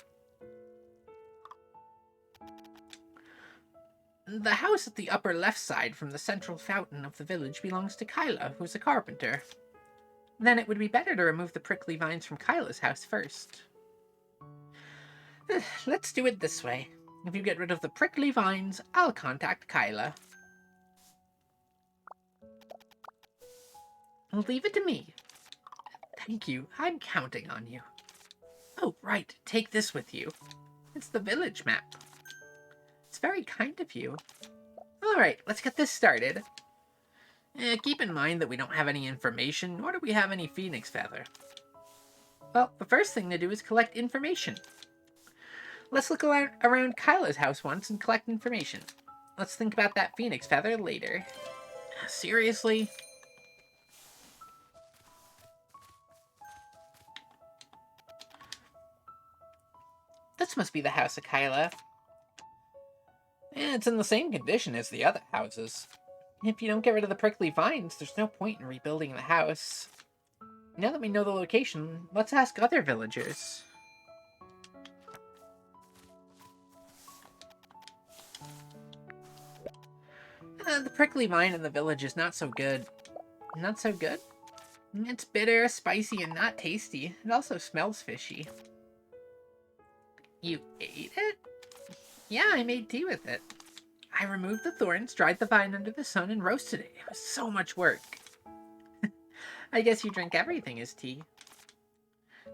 The house at the upper left side from the central fountain of the village belongs to Kyla, who's a carpenter. Then it would be better to remove the prickly vines from Kyla's house first. Let's do it this way. If you get rid of the prickly vines, I'll contact Kyla. Leave it to me. Thank you. I'm counting on you. Oh, right. Take this with you. It's the village map. It's very kind of you. Alright, let's get this started. Keep in mind that we don't have any information, nor do we have any phoenix feather. Well, the first thing to do is collect information. Let's look around Kyla's house once and collect information. Let's think about that phoenix feather later. Seriously? This must be the house of Kyla. It's in the same condition as the other houses. If you don't get rid of the prickly vines, there's no point in rebuilding the house. Now that we know the location, let's ask other villagers. The prickly vine in the village is not so good. Not so good? It's bitter, spicy, and not tasty. It also smells fishy. You ate it? Yeah, I made tea with it. I removed the thorns, dried the vine under the sun, and roasted it. It was so much work. I guess you drink everything as tea.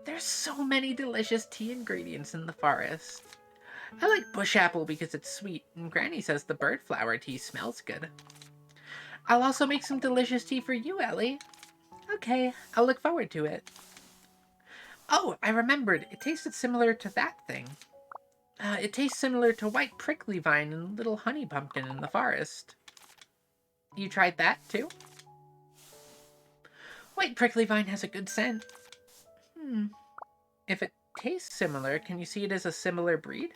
There's so many delicious tea ingredients in the forest. I like bush apple because it's sweet, and Granny says the bird flower tea smells good. I'll also make some delicious tea for you, Ellie. Okay, I'll look forward to it. Oh, I remembered. It tasted similar to that thing. It tastes similar to white prickly vine and little honey pumpkin in the forest. You tried that, too? White prickly vine has a good scent. If it tastes similar, can you see it as a similar breed?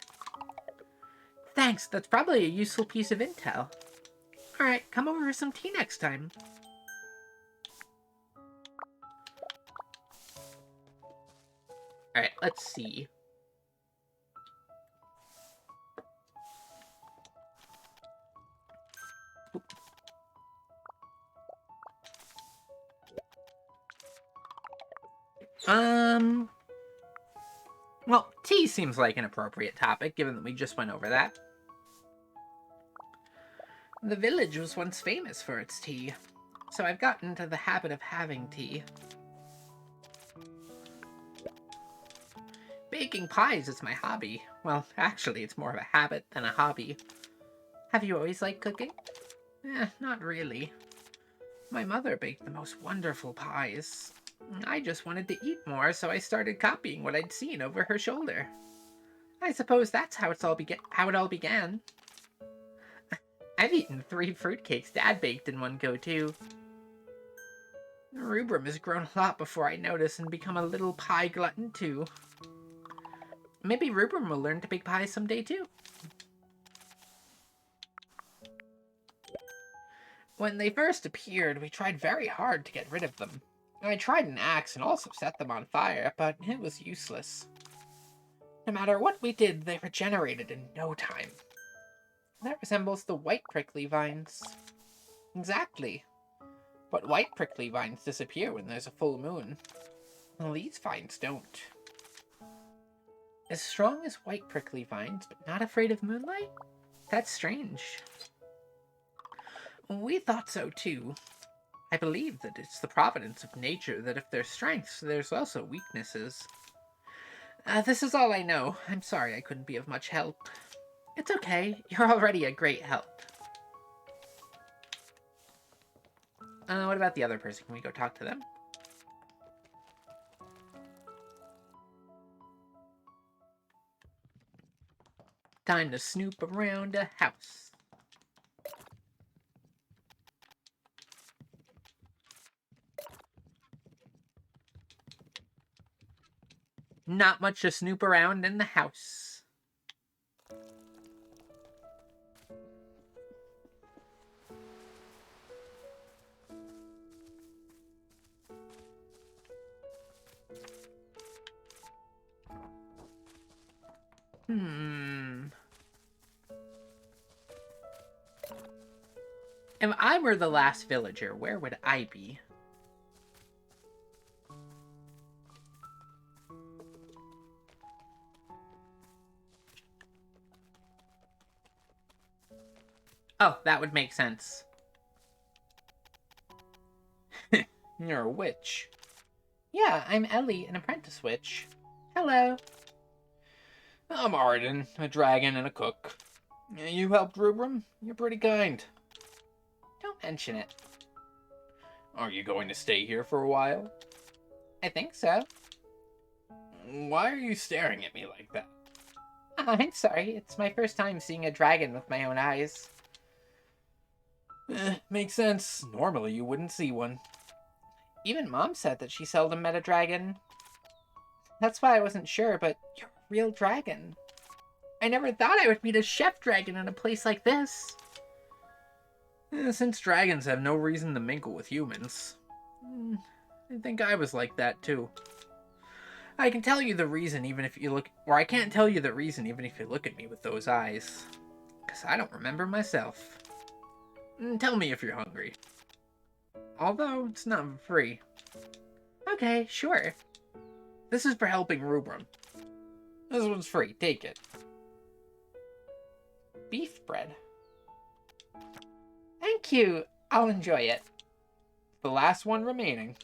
Thanks, that's probably a useful piece of intel. Alright, come over for some tea next time. Alright, let's see. Well, tea seems like an appropriate topic, given that we just went over that. The village was once famous for its tea, so I've gotten into the habit of having tea. Baking pies is my hobby. Well, actually, it's more of a habit than a hobby. Have you always liked cooking? Not really. My mother baked the most wonderful pies. I just wanted to eat more, so I started copying what I'd seen over her shoulder. I suppose that's how it all began. I've eaten 3 fruitcakes Dad baked in one go, too. Rubrum has grown a lot before I notice and become a little pie glutton, too. Maybe Rubrum will learn to bake pies someday, too. When they first appeared, we tried very hard to get rid of them. I tried an axe and also set them on fire, but it was useless. No matter what we did, they regenerated in no time. That resembles the white prickly vines. Exactly. But white prickly vines disappear when there's a full moon. Well, these vines don't. As strong as white prickly vines, but not afraid of moonlight? That's strange. We thought so too. I believe that it's the providence of nature that if there's strengths, there's also weaknesses. This is all I know. I'm sorry I couldn't be of much help. It's okay. You're already a great help. What about the other person? Can we go talk to them? Time to snoop around a house. Not much to snoop around in the house. If I were the last villager, where would I be? Oh, that would make sense. You're a witch. Yeah, I'm Ellie, an apprentice witch. Hello. I'm Arden, a dragon and a cook. You helped Rubrum? You're pretty kind. Don't mention it. Are you going to stay here for a while? I think so. Why are you staring at me like that? I'm sorry, it's my first time seeing a dragon with my own eyes. Makes sense. Normally you wouldn't see one. Even Mom said that she seldom met a dragon. That's why I wasn't sure, but you're a real dragon. I never thought I would meet a chef dragon in a place like this. Since dragons have no reason to mingle with humans, I think I was like that too. I can tell you the reason even if you look... Or I can't tell you the reason even if you look at me with those eyes. Because I don't remember myself. Tell me if you're hungry. Although, it's not free. Okay, sure. This is for helping Rubrum. This one's free. Take it. Beef bread. Thank you. I'll enjoy it. The last one remaining.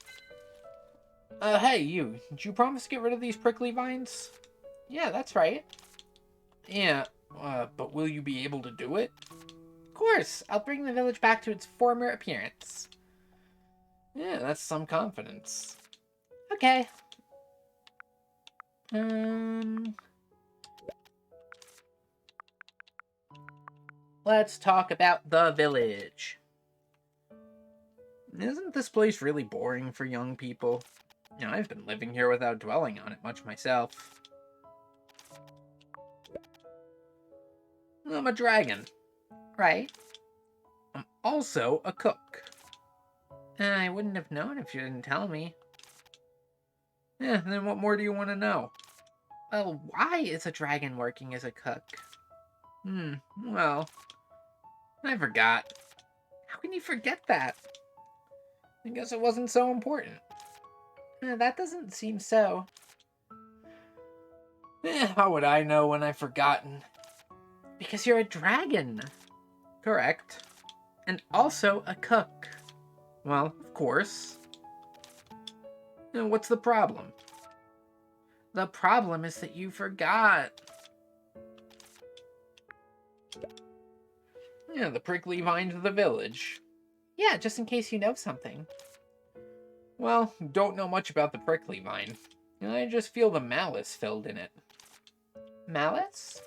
Hey, you. Did you promise to get rid of these prickly vines? Yeah, that's right. Yeah, but will you be able to do it? Of course. I'll bring the village back to its former appearance. Yeah, that's some confidence. Okay. Let's talk about the village. Isn't this place really boring for young people? You know, I've been living here without dwelling on it much myself. I'm a dragon. Right. I'm also a cook. I wouldn't have known if you didn't tell me. Yeah, then what more do you want to know? Well, why is a dragon working as a cook? Well, I forgot. How can you forget that? I guess it wasn't so important. That doesn't seem so. How would I know when I've forgotten? Because you're a dragon. Correct. And also a cook. Well, of course. What's the problem? The problem is that you forgot. Yeah, the prickly vines of the village. Yeah, just in case you know something. Well, don't know much about the prickly vine. I just feel the malice filled in it. Malice?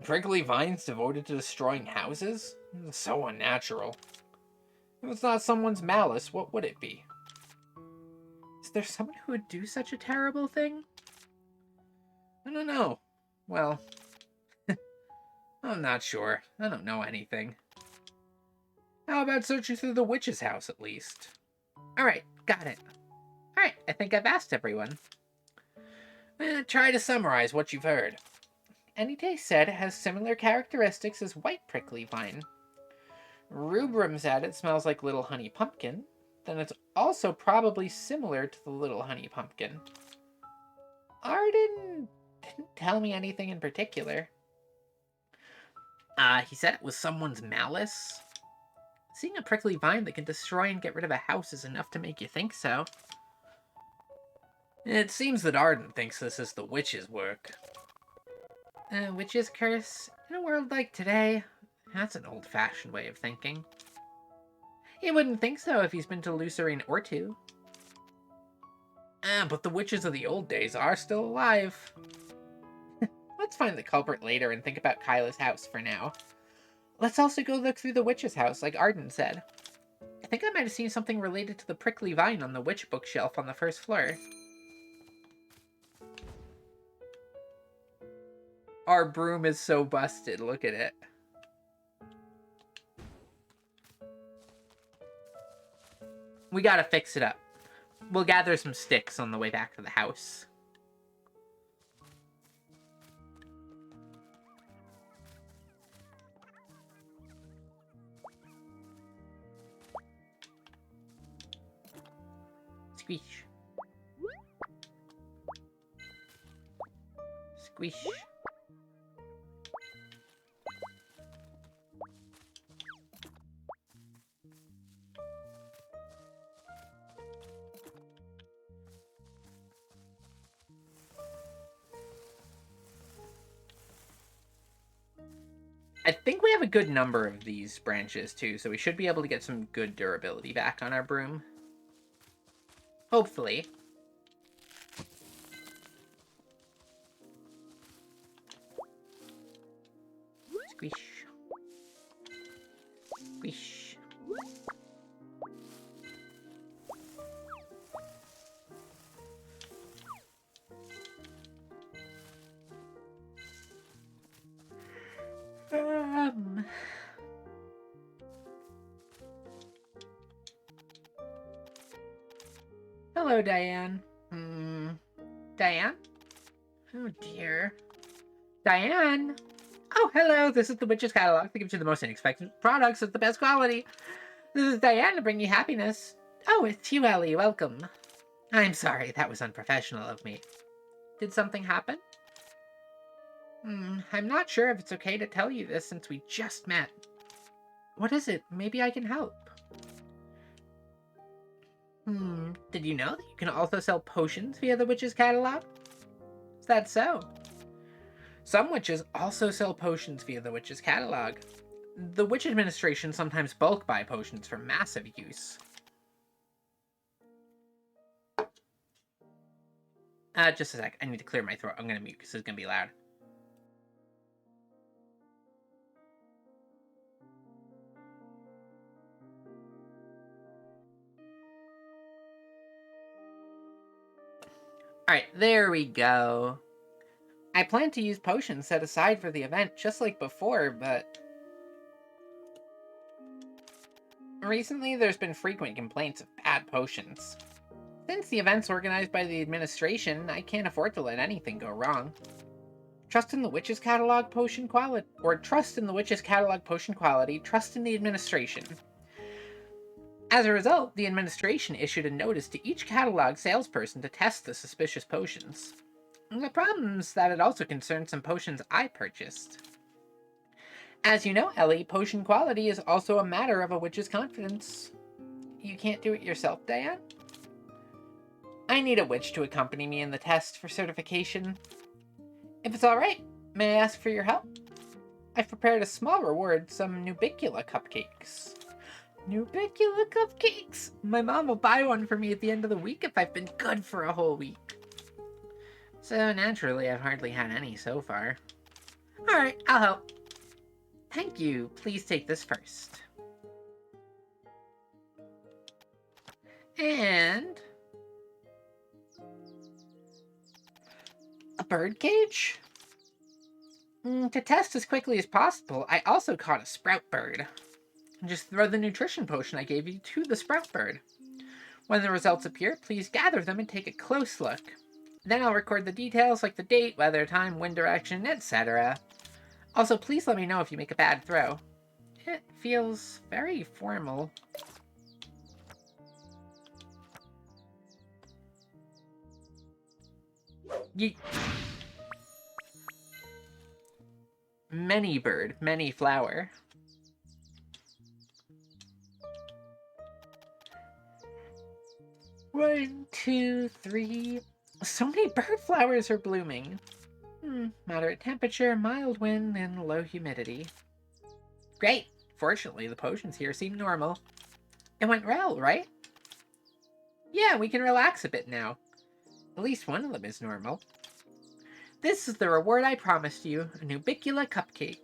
Prickly vines devoted to destroying houses? So unnatural. If it's not someone's malice, what would it be? Is there someone who would do such a terrible thing? I don't know. Well, I'm not sure. I don't know anything. How about searching through the witch's house, at least? Alright, got it. Alright, I think I've asked everyone. Try to summarize what you've heard. Anyday said it has similar characteristics as white prickly vine. Rubrum said it smells like little honey pumpkin. Then it's also probably similar to the little honey pumpkin. Arden didn't tell me anything in particular. He said it was someone's malice. Seeing a prickly vine that can destroy and get rid of a house is enough to make you think so. It seems that Arden thinks this is the witch's work. A witch's curse? In a world like today? That's an old-fashioned way of thinking. He wouldn't think so if he's been to Lucerne or two. But the witches of the old days are still alive. Let's find the culprit later and think about Kyla's house for now. Let's also go look through the witch's house, like Arden said. I think I might have seen something related to the prickly vine on the witch bookshelf on the first floor. Our broom is so busted, look at it. We gotta fix it up. We'll gather some sticks on the way back to the house. Squish. Squish. I think we have a good number of these branches, too, so we should be able to get some good durability back on our broom. Hopefully. Squish. Squish. Hello, Diane. Diane? Oh, dear. Diane? Oh, hello. This is the Witch's Catalog that gives you the most unexpected products at the best quality. This is Diane to bring you happiness. Oh, it's you, Ellie. Welcome. I'm sorry. That was unprofessional of me. Did something happen? I'm not sure if it's okay to tell you this since we just met. What is it? Maybe I can help. Did you know that you can also sell potions via the Witch's Catalog? Is that so? Some witches also sell potions via the Witch's Catalog. The Witch Administration sometimes bulk buy potions for massive use. Just a sec. I need to clear my throat. I'm gonna mute because it's gonna be loud. Alright, there we go. I plan to use potions set aside for the event just like before, but recently there's been frequent complaints of bad potions. Since the event's organized by the administration, I can't afford to let anything go wrong. Trust in the Witch's Catalog potion quality, or trust in the Witch's Catalog potion quality, trust in the administration. As a result, the administration issued a notice to each catalog salesperson to test the suspicious potions. The problem is that it also concerns some potions I purchased. As you know, Ellie, potion quality is also a matter of a witch's confidence. You can't do it yourself, Diane? I need a witch to accompany me in the test for certification. If it's alright, may I ask for your help? I've prepared a small reward, some Nubicula cupcakes. Nubicula cupcakes! My mom will buy one for me at the end of the week if I've been good for a whole week. So naturally, I've hardly had any so far. Alright, I'll help. Thank you. Please take this first. And a bird cage? To test as quickly as possible, I also caught a sprout bird. Just throw the nutrition potion I gave you to the sprout bird. When the results appear, please gather them and take a close look. Then I'll record the details like the date, weather, time, wind direction, etc. Also, please let me know if you make a bad throw. It feels very formal. Yeet. Many bird, many flower. 1, 2, 3. So many bird flowers are blooming. Moderate temperature, mild wind, and low humidity. Great. Fortunately, the potions here seem normal. It went well, right? Yeah, we can relax a bit now. At least one of them is normal. This is the reward I promised you, a Nubicula cupcake.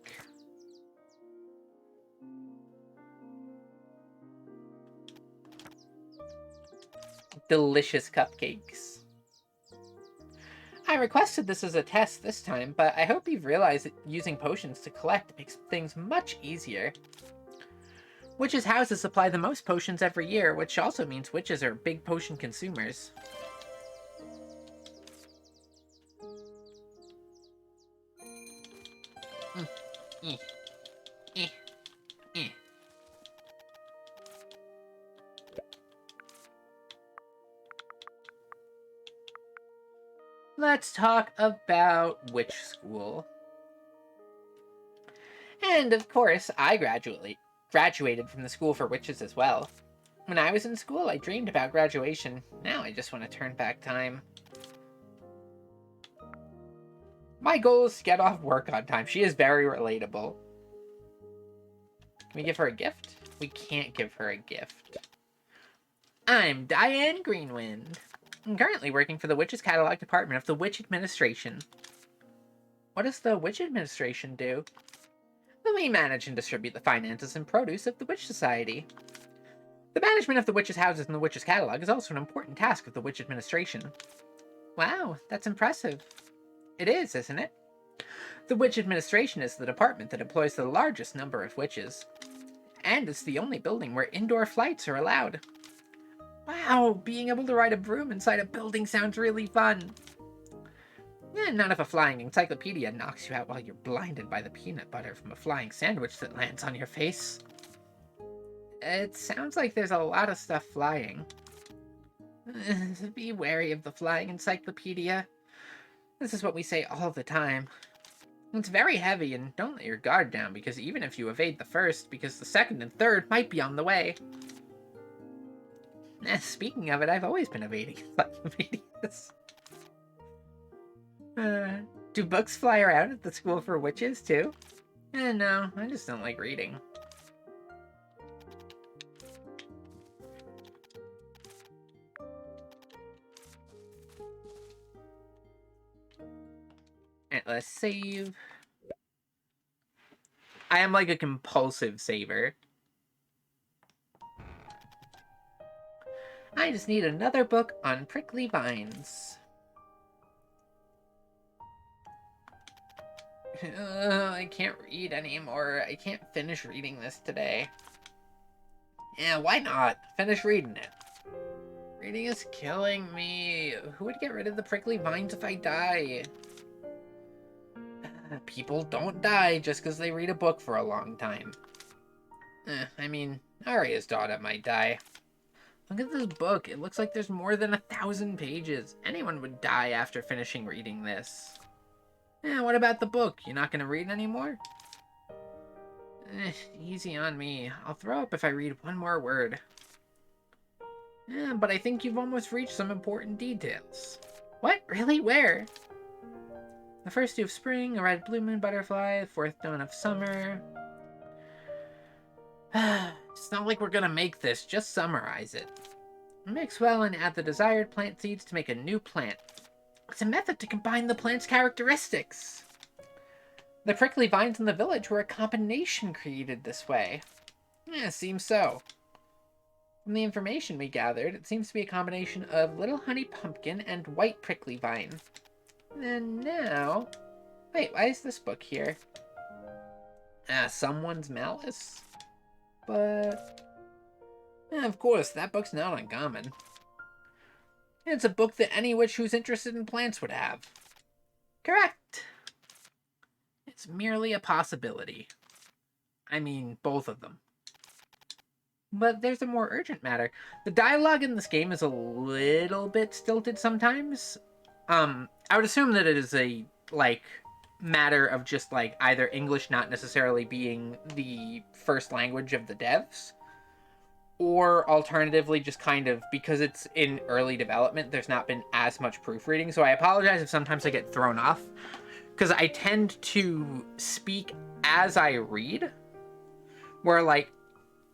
Delicious cupcakes. I requested this as a test this time, but I hope you've realized that using potions to collect makes things much easier. Witches' houses supply the most potions every year, which also means witches are big potion consumers. Let's talk about witch school. And of course, I graduated from the school for witches as well. When I was in school, I dreamed about graduation. Now I just want to turn back time. My goal is to get off work on time. She is very relatable. Can we give her a gift? We can't give her a gift. I'm Diane Greenwind. I'm currently working for the Witches Catalog Department of the Witch Administration. What does the Witch Administration do? We manage and distribute the finances and produce of the Witch Society. The management of the witches' houses and the Witches Catalog is also an important task of the Witch Administration. Wow, that's impressive. It is, isn't it? The Witch Administration is the department that employs the largest number of witches. And it's the only building where indoor flights are allowed. Wow, being able to ride a broom inside a building sounds really fun. None of a flying encyclopedia knocks you out while you're blinded by the peanut butter from a flying sandwich that lands on your face. It sounds like there's a lot of stuff flying. Be wary of the flying encyclopedia. This is what we say all the time. It's very heavy, and don't let your guard down, because even if you evade the first, because the second and third might be on the way. Speaking of it, I've always been evading encyclopedias. Do books fly around at the school for witches, too? No, I just don't like reading. Alright, let's save. I am like a compulsive saver. I just need another book on prickly vines. I can't read anymore. I can't finish reading this today. Yeah, why not? Finish reading it. Reading is killing me. Who would get rid of the prickly vines if I die? People don't die just because they read a book for a long time. I mean, Arya's daughter might die. Look at this book. It looks like there's more than 1,000 pages. Anyone would die after finishing reading this. What about the book? You're not going to read anymore? Easy on me. I'll throw up if I read one more word. But I think you've almost reached some important details. What? Really? Where? The first dew of spring, a red blue moon butterfly, the fourth dawn of summer. It's not like we're gonna make this, just summarize it. Mix well and add the desired plant seeds to make a new plant. It's a method to combine the plant's characteristics. The prickly vines in the village were a combination created this way. Seems so. From the information we gathered, it seems to be a combination of little honey pumpkin and white prickly vine. And now... Wait, why is this book here? Someone's Malice? But... of course, that book's not uncommon. It's a book that any witch who's interested in plants would have. Correct. It's merely a possibility. I mean, both of them. But there's a more urgent matter. The dialogue in this game is a little bit stilted sometimes. I would assume that it is a, matter of just, either English not necessarily being the first language of the devs, or alternatively just kind of, because it's in early development, there's not been as much proofreading, so I apologize if sometimes I get thrown off, because I tend to speak as I read, where, like,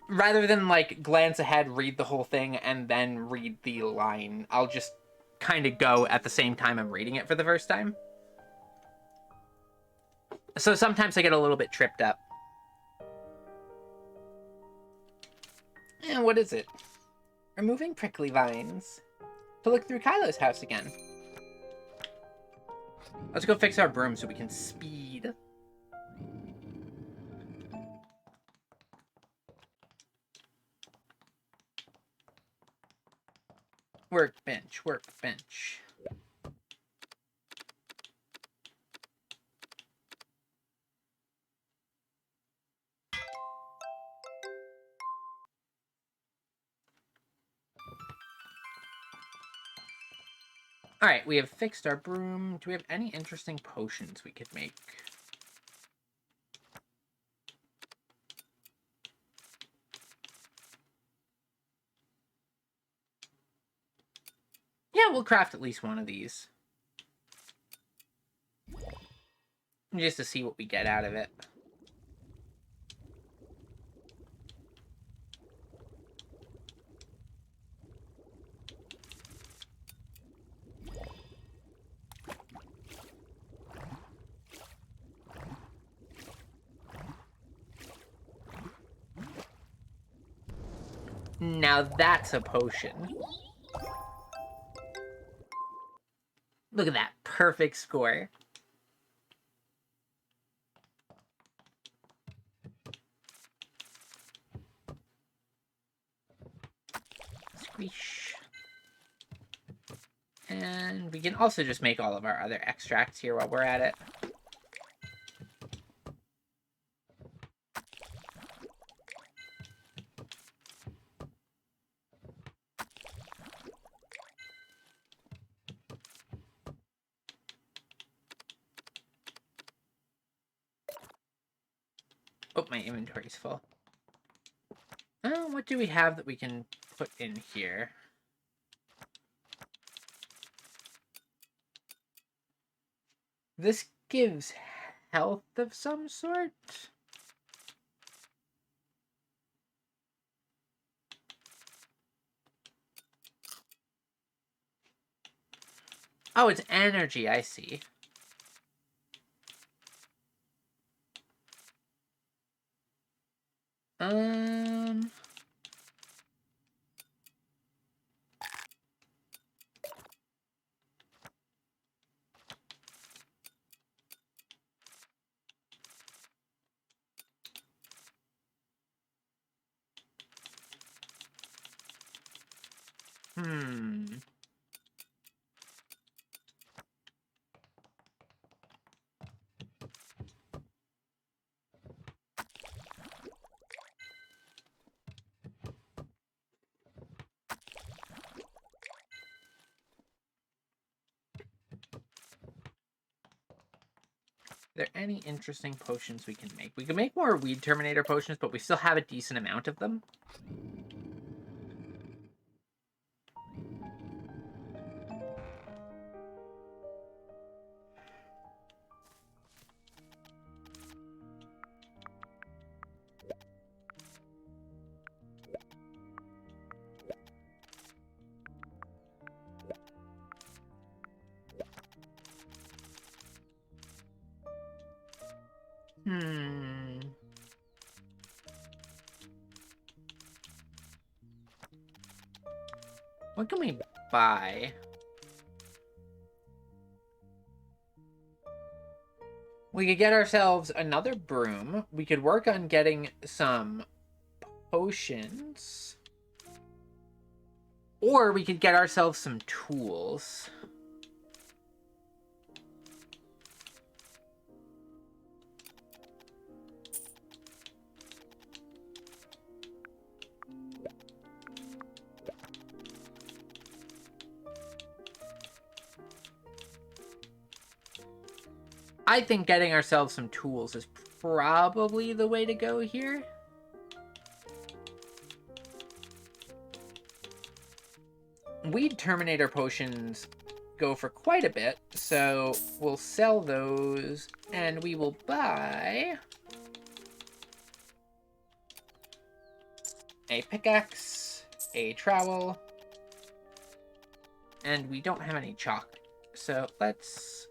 rather than, like, glance ahead, read the whole thing, and then read the line, I'll just kind of go at the same time I'm reading it for the first time. So sometimes I get a little bit tripped up. And what is it? Removing prickly vines. To look through Kylo's house again. Let's go fix our broom so we can speed. Workbench, workbench. Alright, we have fixed our broom. Do we have any interesting potions we could make? Yeah, we'll craft at least one of these. Just to see what we get out of it. Now that's a potion. Look at that perfect score. Squish. And we can also just make all of our other extracts here while we're at it. Oh, my inventory's full. Oh, what do we have that we can put in here? This gives health of some sort? Oh, it's energy, I see. Um... Hmm. Are there any interesting potions we can make? We can make more Weed Terminator potions, but we still have a decent amount of them. Hmm. What can we buy? We could get ourselves another broom. We could work on getting some potions. Or we could get ourselves some tools. I think getting ourselves some tools is probably the way to go here. Weed Terminator potions go for quite a bit, so we'll sell those, and we will buy a pickaxe, a trowel, and we don't have any chalk. So let's...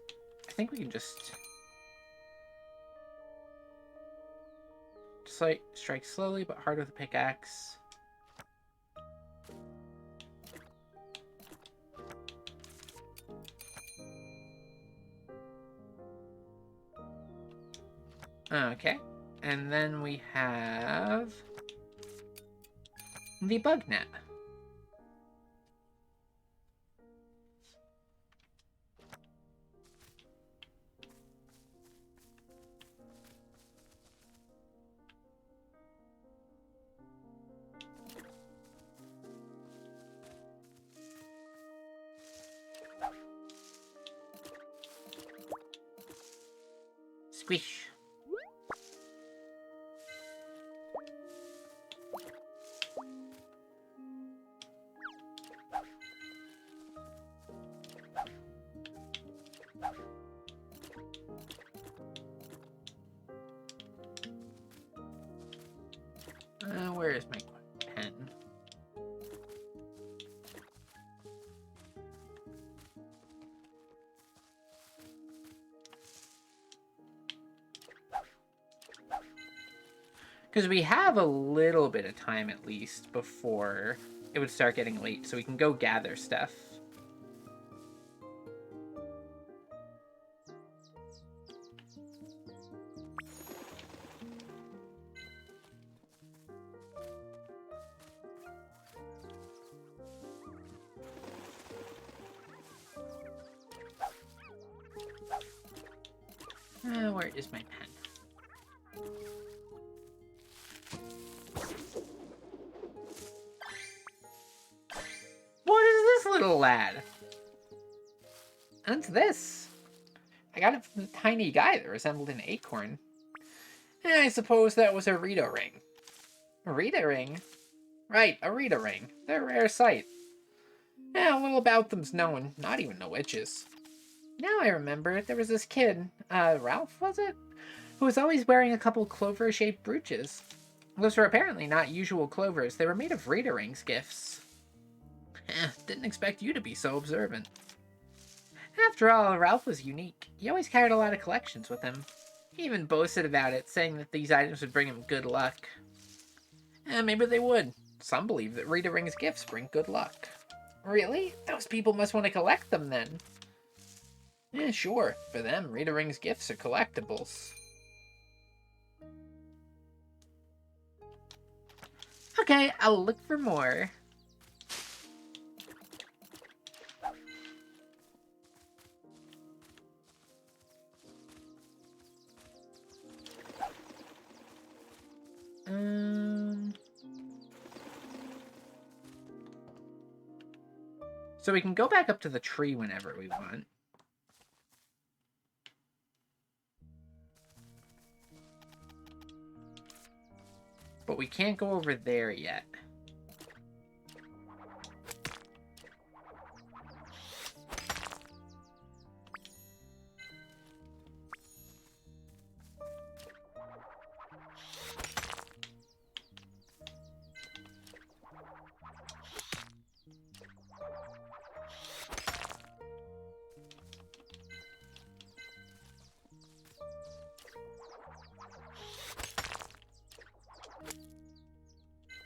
I think we can just like strike slowly but hard with a pickaxe. Okay, and then we have the bug net. Squish. Where is my pen? Because we have a little bit of time at least before it would start getting late, so we can go gather stuff. Where is my pen? What is this little lad? What's this? I got it from a tiny guy that resembled an acorn. I suppose that was a Rita ring. A Rita ring? Right, a Rita ring. They're a rare sight. Little about them's known, not even the witches. Now I remember, there was this kid, Ralph, was it? Who was always wearing a couple clover-shaped brooches. Those were apparently not usual clovers. They were made of Rita rings gifts. Didn't expect you to be so observant. After all, Ralph was unique. He always carried a lot of collections with him. He even boasted about it, saying that these items would bring him good luck. Maybe they would. Some believe that Rita rings gifts bring good luck. Really? Those people must want to collect them then. Sure. For them, Rita rings gifts are collectibles. Okay, I'll look for more. So we can go back up to the tree whenever we want. But we can't go over there yet.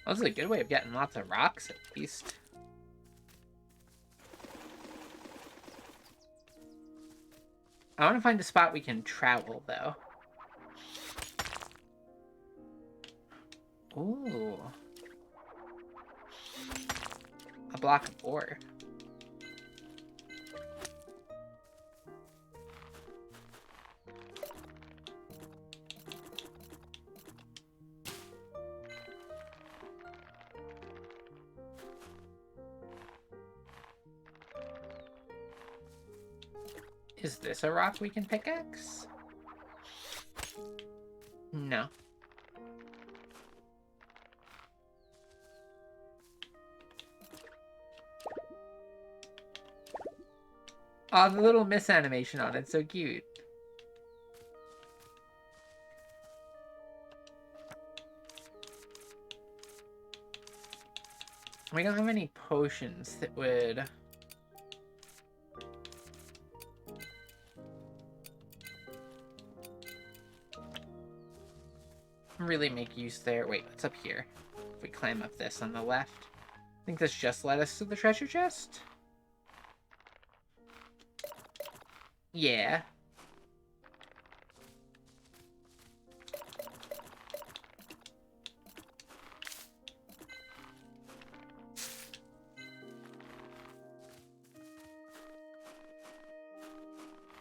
Well, this is a good way of getting lots of rocks, at least. I want to find a spot we can travel, though. Ooh. A block of ore. Is this a rock we can pickaxe? No. Oh, the little miss animation on it's so cute. We don't have any potions that would... really make use there. Wait, what's up here? If we climb up this on the left. I think this just led us to the treasure chest. Yeah.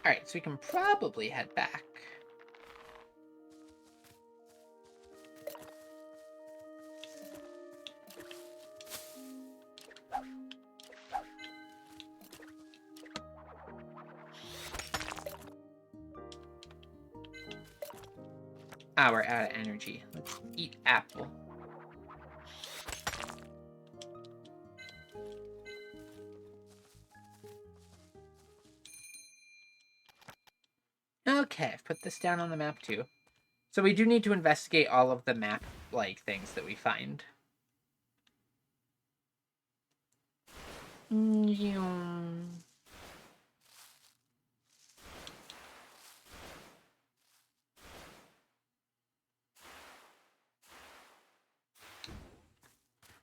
Alright, so we can probably head back. Ah, we're out of energy. Let's eat apple. Okay, I've put this down on the map too. So we do need to investigate all of the map-like things that we find.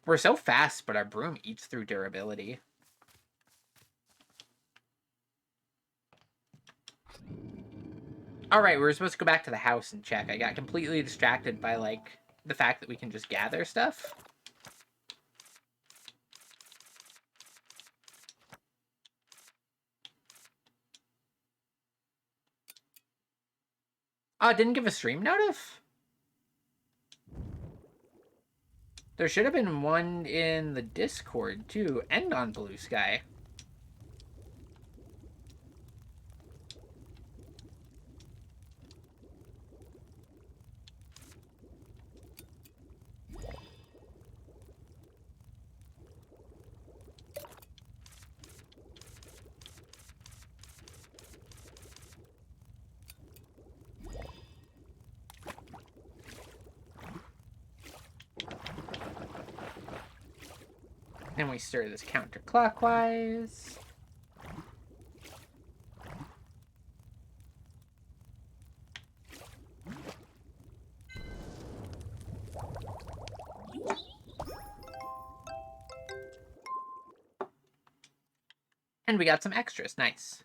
We're so fast, but our broom eats through durability. Alright, we were supposed to go back to the house and check. I got completely distracted by, like, the fact that we can just gather stuff. Oh, it didn't give a stream notif? There should have been one in the Discord, too, and on Blue Sky. And we stir this counterclockwise. And we got some extras. Nice.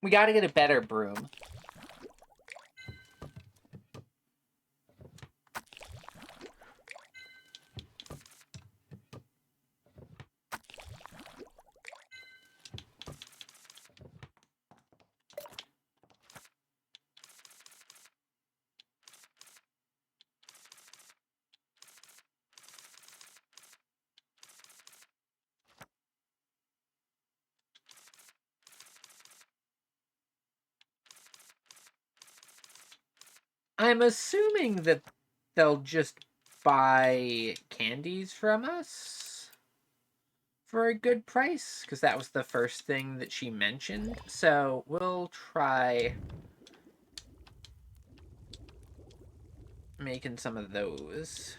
We gotta get a better broom. I'm assuming that they'll just buy candies from us for a good price, because that was the first thing that she mentioned. So we'll try making some of those.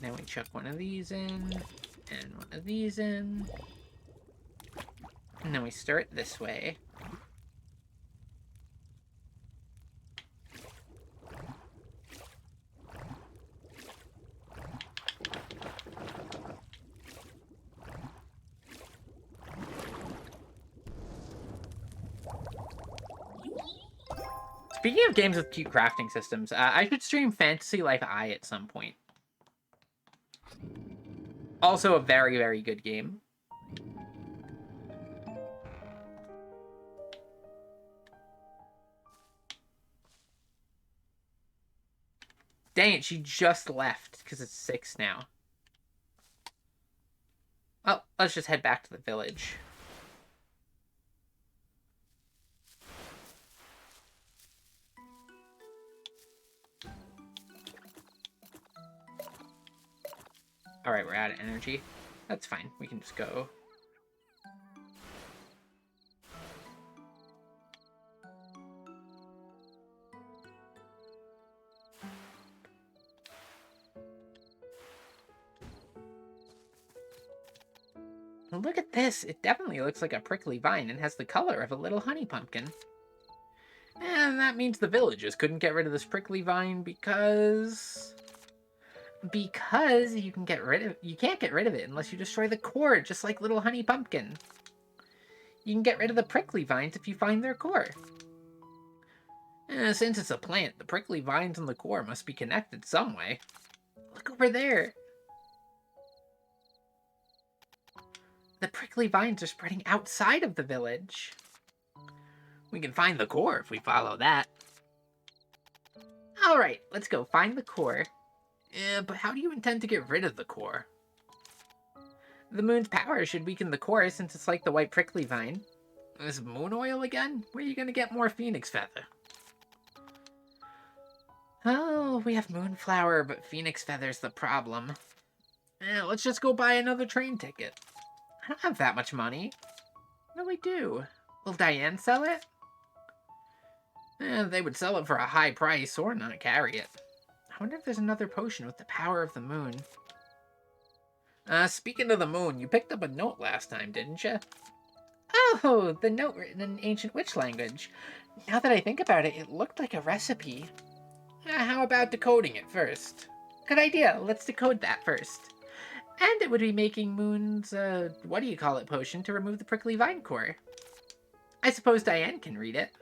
Then we chuck one of these in, and one of these in. And then we stir it this way. Speaking of games with cute crafting systems, I should stream Fantasy Life I at some point. Also a very, very good game. Dang it, she just left because it's 6 now. Well, let's just head back to the village. Alright, we're out of energy. That's fine. We can just go. Look at this. It definitely looks like a prickly vine and has the color of a little honey pumpkin. And that means the villagers couldn't get rid of this prickly vine because you can't get rid of it unless you destroy the core, just like little honey pumpkin. You can get rid of the prickly vines if you find their core. Since it's a plant, the prickly vines and the core must be connected some way. Look over there. The prickly vines are spreading outside of the village. We can find the core if we follow that. Alright, let's go find the core. But how do you intend to get rid of the core? The moon's power should weaken the core since it's like the white prickly vine. This moon oil again? Where are you gonna get more phoenix feather? Oh, we have moonflower, but phoenix feather's the problem. Let's just go buy another train ticket. I don't have that much money. No, I do. Will Diane sell it? They would sell it for a high price or not carry it. I wonder if there's another potion with the power of the moon. Speaking of the moon, you picked up a note last time, didn't you? Oh, the note written in ancient witch language. Now that I think about it, it looked like a recipe. How about decoding it first? Good idea, let's decode that first. And it would be making Moon's, what-do-you-call-it potion to remove the prickly vine core. I suppose Diane can read it.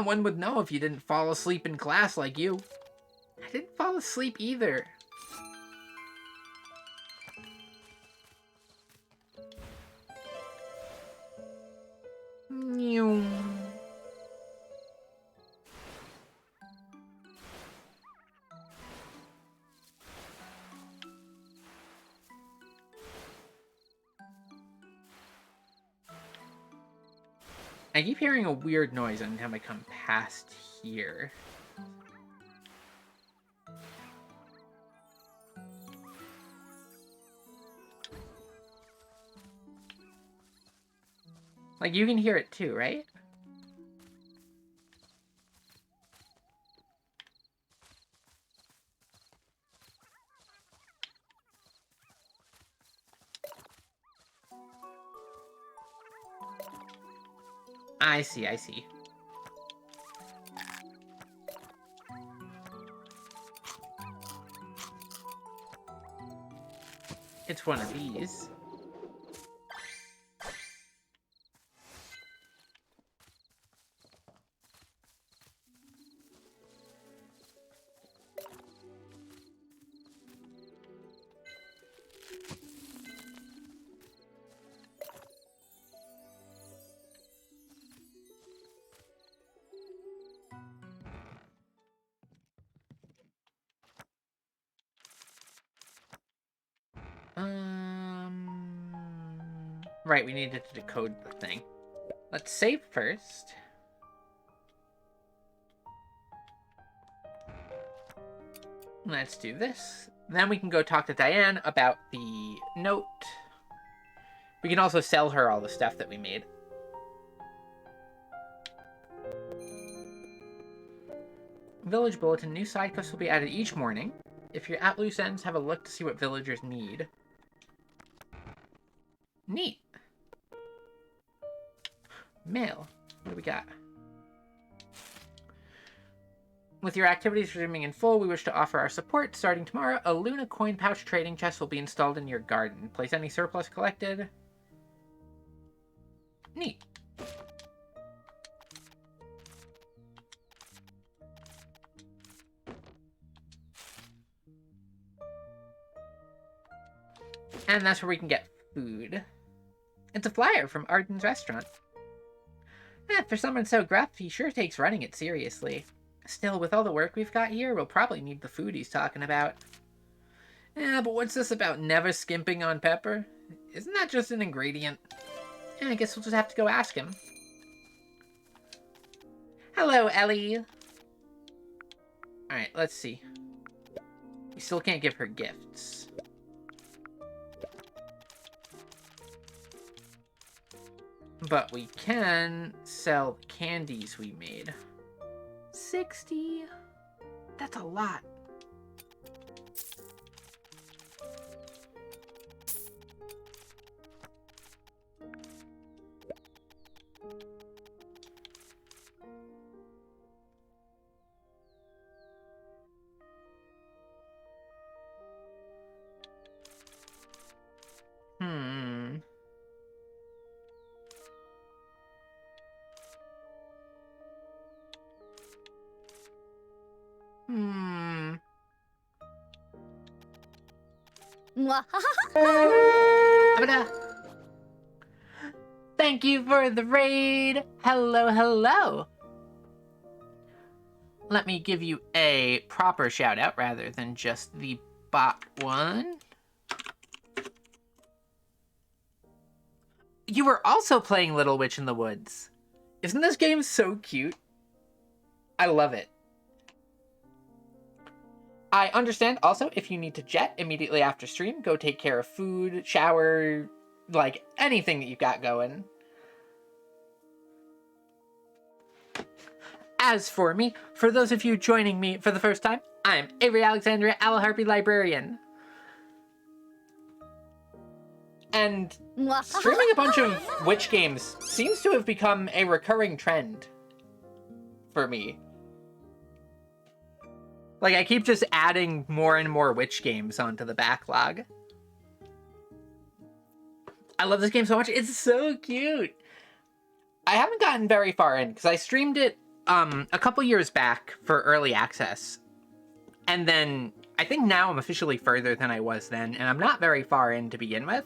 One would know if you didn't fall asleep in class like you. I didn't fall asleep either. I keep hearing a weird noise every time I come past here. Like, you can hear it too, right? I see, I see. It's one of these. Right, we needed to decode the thing. Let's save first. Let's do this. Then we can go talk to Diane about the note. We can also sell her all the stuff that we made. Village Bulletin. New side quests will be added each morning. If you're at loose ends, have a look to see what villagers need. Neat. Mail. What do we got? With your activities resuming in full, we wish to offer our support. Starting tomorrow, a Luna coin pouch trading chest will be installed in your garden. Place any surplus collected. Neat. And that's where we can get food. It's a flyer from Arden's restaurant. For someone so gruff, he sure takes running it seriously. Still, with all the work we've got here, we'll probably need the food he's talking about. Yeah, but what's this about never skimping on pepper? Isn't that just an ingredient? I guess we'll just have to go ask him. Hello, Ellie. Alright, let's see. We still can't give her gifts. But we can sell candies we made. 60? That's a lot. Thank you for the raid. Hello, hello. Let me give you a proper shout out rather than just the bot one. You were also playing Little Witch in the Woods. Isn't this game so cute? I love it. I understand also if you need to jet immediately after stream, go take care of food, shower, like anything that you've got going. As for me, for those of you joining me for the first time, I'm Avery Alexandria Alaharpy Librarian. And streaming a bunch of witch games seems to have become a recurring trend for me. Like, I keep just adding more and more witch games onto the backlog. I love this game so much. It's so cute. I haven't gotten very far in, because I streamed it a couple years back for early access. And then, I think now I'm officially further than I was then, and I'm not very far in to begin with.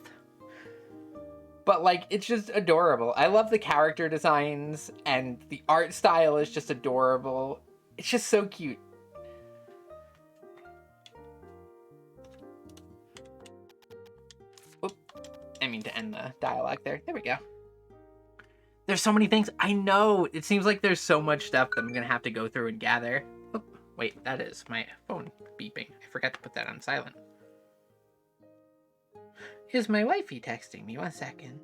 But, like, it's just adorable. I love the character designs, and the art style is just adorable. It's just so cute. I mean to end the dialogue there. There we go. There's so many things. I know. It seems like there's so much stuff that I'm going to have to go through and gather. Oh, wait, that is my phone beeping. I forgot to put that on silent. Is my wifey texting me? 1 second.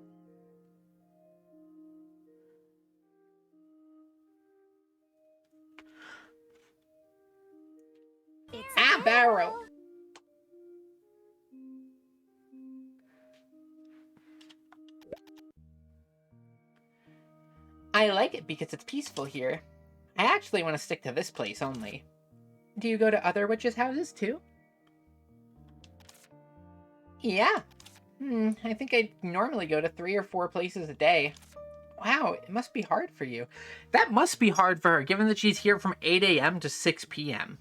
Ah, Barrel! I like it because it's peaceful here. I actually want to stick to this place only. Do you go to other witches' houses too? Yeah. I think I normally go to 3 or 4 places a day. Wow, it must be hard for you. That must be hard for her, given that she's here from 8 a.m. to 6 p.m.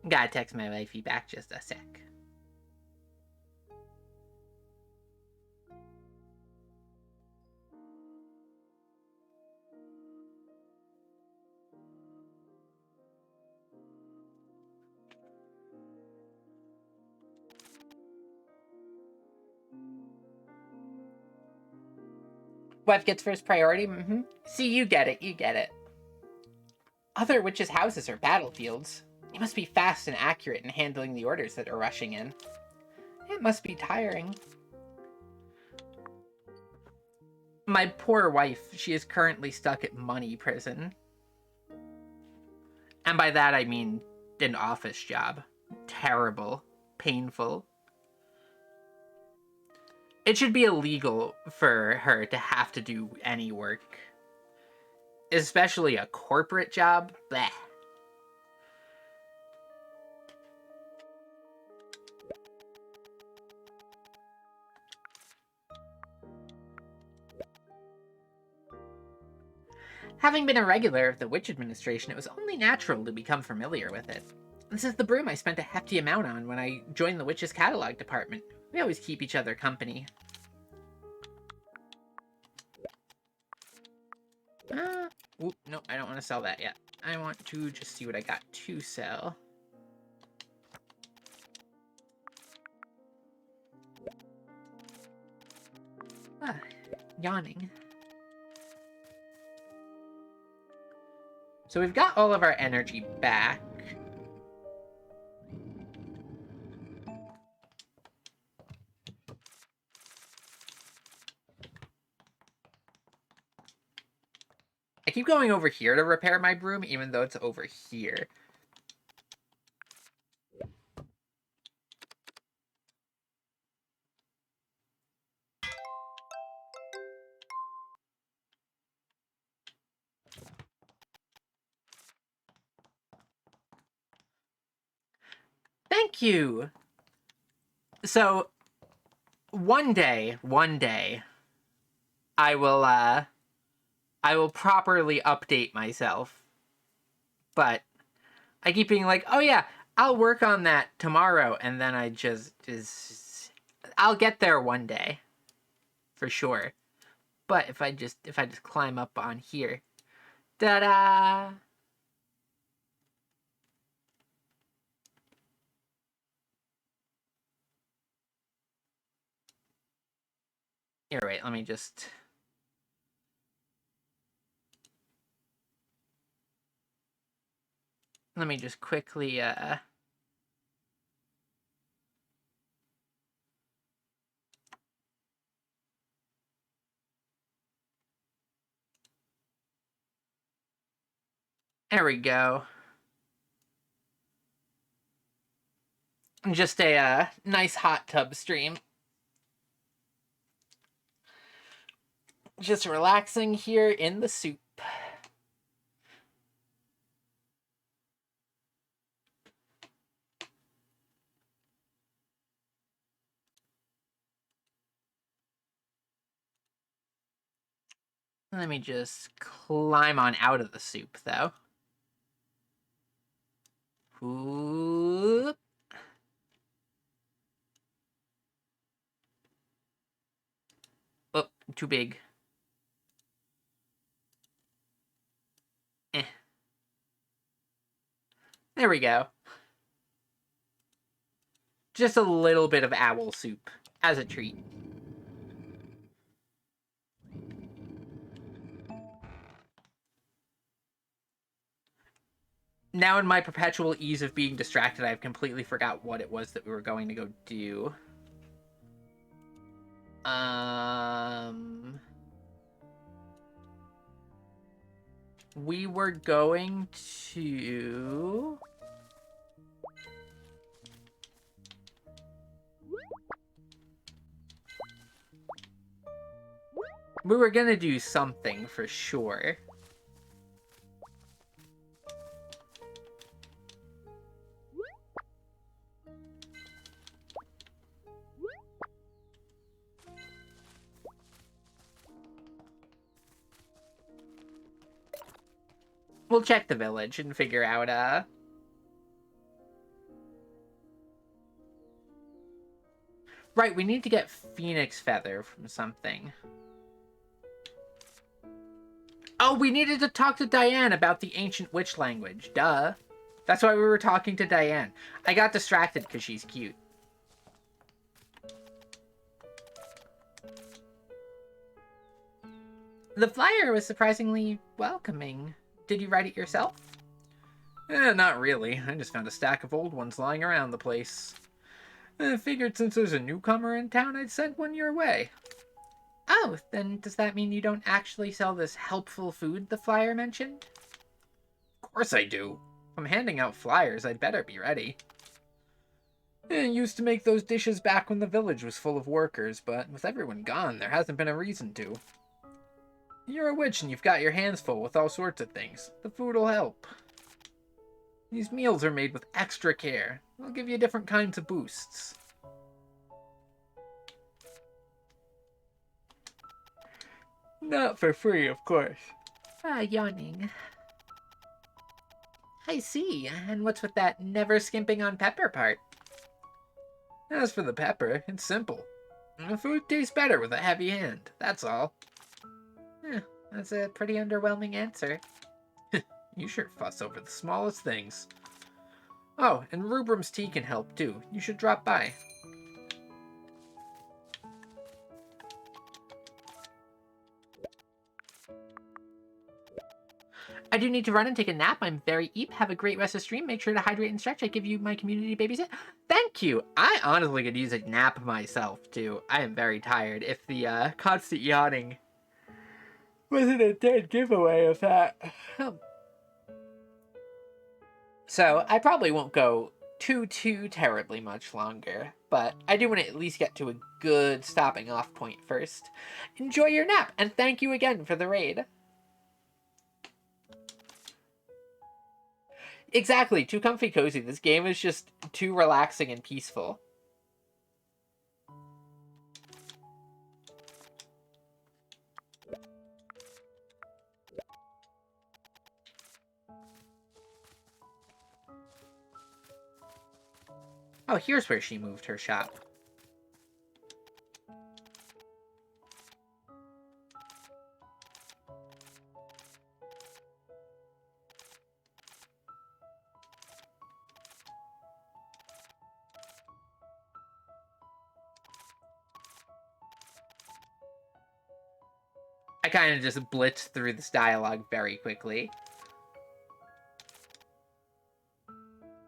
Gotta text my wifey back just a sec. Wife gets first priority? See, you get it, you get it. Other witches' houses are battlefields. You must be fast and accurate in handling the orders that are rushing in. It must be tiring. My poor wife, she is currently stuck at money prison. And by that I mean an office job. Terrible. Painful. It should be illegal for her to have to do any work. Especially a corporate job. Bleh. Having been a regular of the Witch Administration, it was only natural to become familiar with it. This is the broom I spent a hefty amount on when I joined the Witch's Catalog department. We always keep each other company. Oop, no, I don't want to sell that yet. I want to just see what I got to sell. Yawning. So we've got all of our energy back. I keep going over here to repair my broom, even though it's over here. Thank you! So, one day, I will properly update myself. But I keep being like, oh yeah, I'll work on that tomorrow, and then I just I'll get there one day. For sure. But if I just climb up on here. Ta-da! Here, wait, let me just... Let me just quickly, There we go. Just a nice hot tub stream. Just relaxing here in the soup. Let me just climb on out of the soup, though. Whoop. Oh, too big. There we go. Just a little bit of owl soup as a treat. Now in my perpetual ease of being distracted, I've completely forgot what it was that we were going to go do. We were going to... We were gonna do something for sure. We'll check the village and figure out, Right, we need to get Phoenix Feather from something. Oh, we needed to talk to Diane about the ancient witch language. Duh. That's why we were talking to Diane. I got distracted because she's cute. The flyer was surprisingly welcoming. Did you write it yourself? Not really. I just found a stack of old ones lying around the place. I figured since there's a newcomer in town, I'd send one your way. Oh, then does that mean you don't actually sell this helpful food the flyer mentioned? Of course I do. If I'm handing out flyers, I'd better be ready. I used to make those dishes back when the village was full of workers, but with everyone gone, there hasn't been a reason to. You're a witch and you've got your hands full with all sorts of things. The food'll help. These meals are made with extra care. They'll give you different kinds of boosts. Not for free, of course. Yawning. I see. And what's with that never skimping on pepper part? As for the pepper, it's simple. The food tastes better with a heavy hand, that's all. Eh, that's a pretty underwhelming answer. You sure fuss over the smallest things. Oh, and Rubrum's tea can help too. You should drop by. I do need to run and take a nap. I'm very eep. Have a great rest of stream. Make sure to hydrate and stretch. I give you my community babysit. Thank you. I honestly could use a nap myself, too. I am very tired. If the constant yawning wasn't a dead giveaway of that. So, I probably won't go too terribly much longer, but I do want to at least get to a good stopping off point first. Enjoy your nap, and thank you again for the raid. Exactly, too comfy cozy. This game is just too relaxing and peaceful. Oh, here's where she moved her shop. I kind of just blitzed through this dialogue very quickly.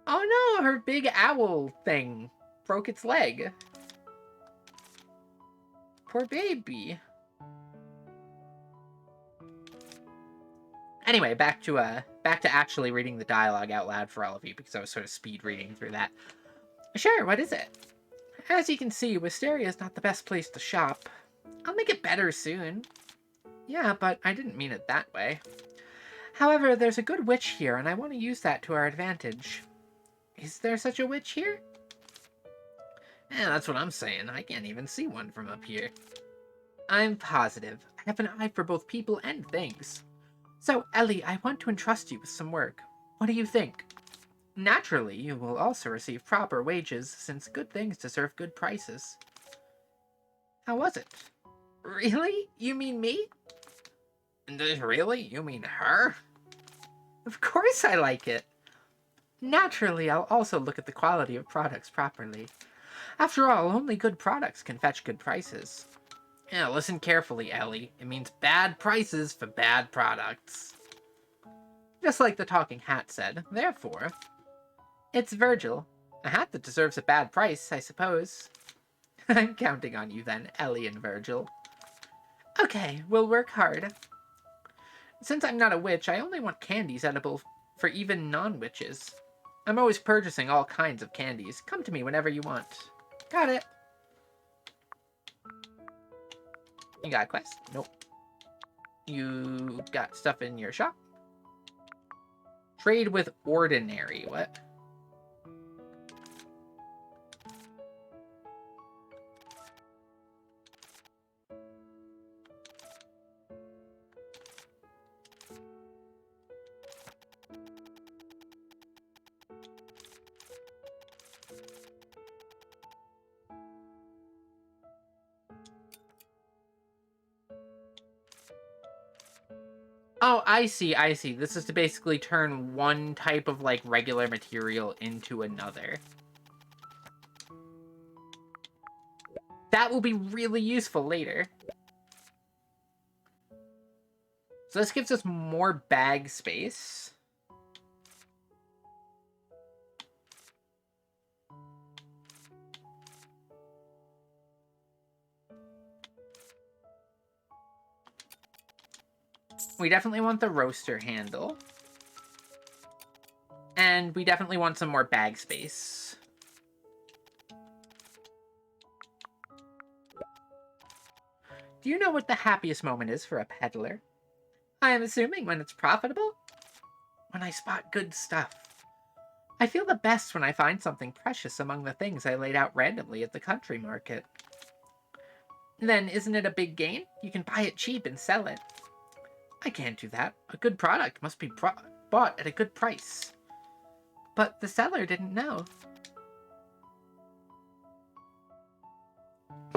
Oh no, her big owl thing broke its leg. Poor baby. Anyway, back to actually reading the dialogue out loud for all of you, because I was sort of speed reading through that. Sure, what is it? As you can see, Wisteria is not the best place to shop. I'll make it better soon. Yeah, but I didn't mean it that way. However, there's a good witch here, and I want to use that to our advantage. Is there such a witch here? Yeah, that's what I'm saying. I can't even see one from up here. I'm positive. I have an eye for both people and things. So, Ellie, I want to entrust you with some work. What do you think? Naturally, you will also receive proper wages, since good things deserve good prices. How was it? Really? You mean me? Really? You mean her? Of course I like it. Naturally, I'll also look at the quality of products properly. After all, only good products can fetch good prices. Yeah, listen carefully, Ellie. It means bad prices for bad products. Just like the talking hat said, therefore... It's Virgil. A hat that deserves a bad price, I suppose. I'm counting on you then, Ellie and Virgil. Okay, we'll work hard. Since I'm not a witch, I only want candies edible for even non-witches. I'm always purchasing all kinds of candies. Come to me whenever you want. Got it. You got a quest? Nope. You got stuff in your shop? Trade with Ordinary. What? Oh, I see, I see. This is to basically turn one type of, like, regular material into another. That will be really useful later. So this gives us more bag space. We definitely want the roaster handle. And we definitely want some more bag space. Do you know what the happiest moment is for a peddler? I am assuming when it's profitable? When I spot good stuff. I feel the best when I find something precious among the things I laid out randomly at the country market. Then isn't it a big gain? You can buy it cheap and sell it. I can't do that. A good product must be bought at a good price. But the seller didn't know.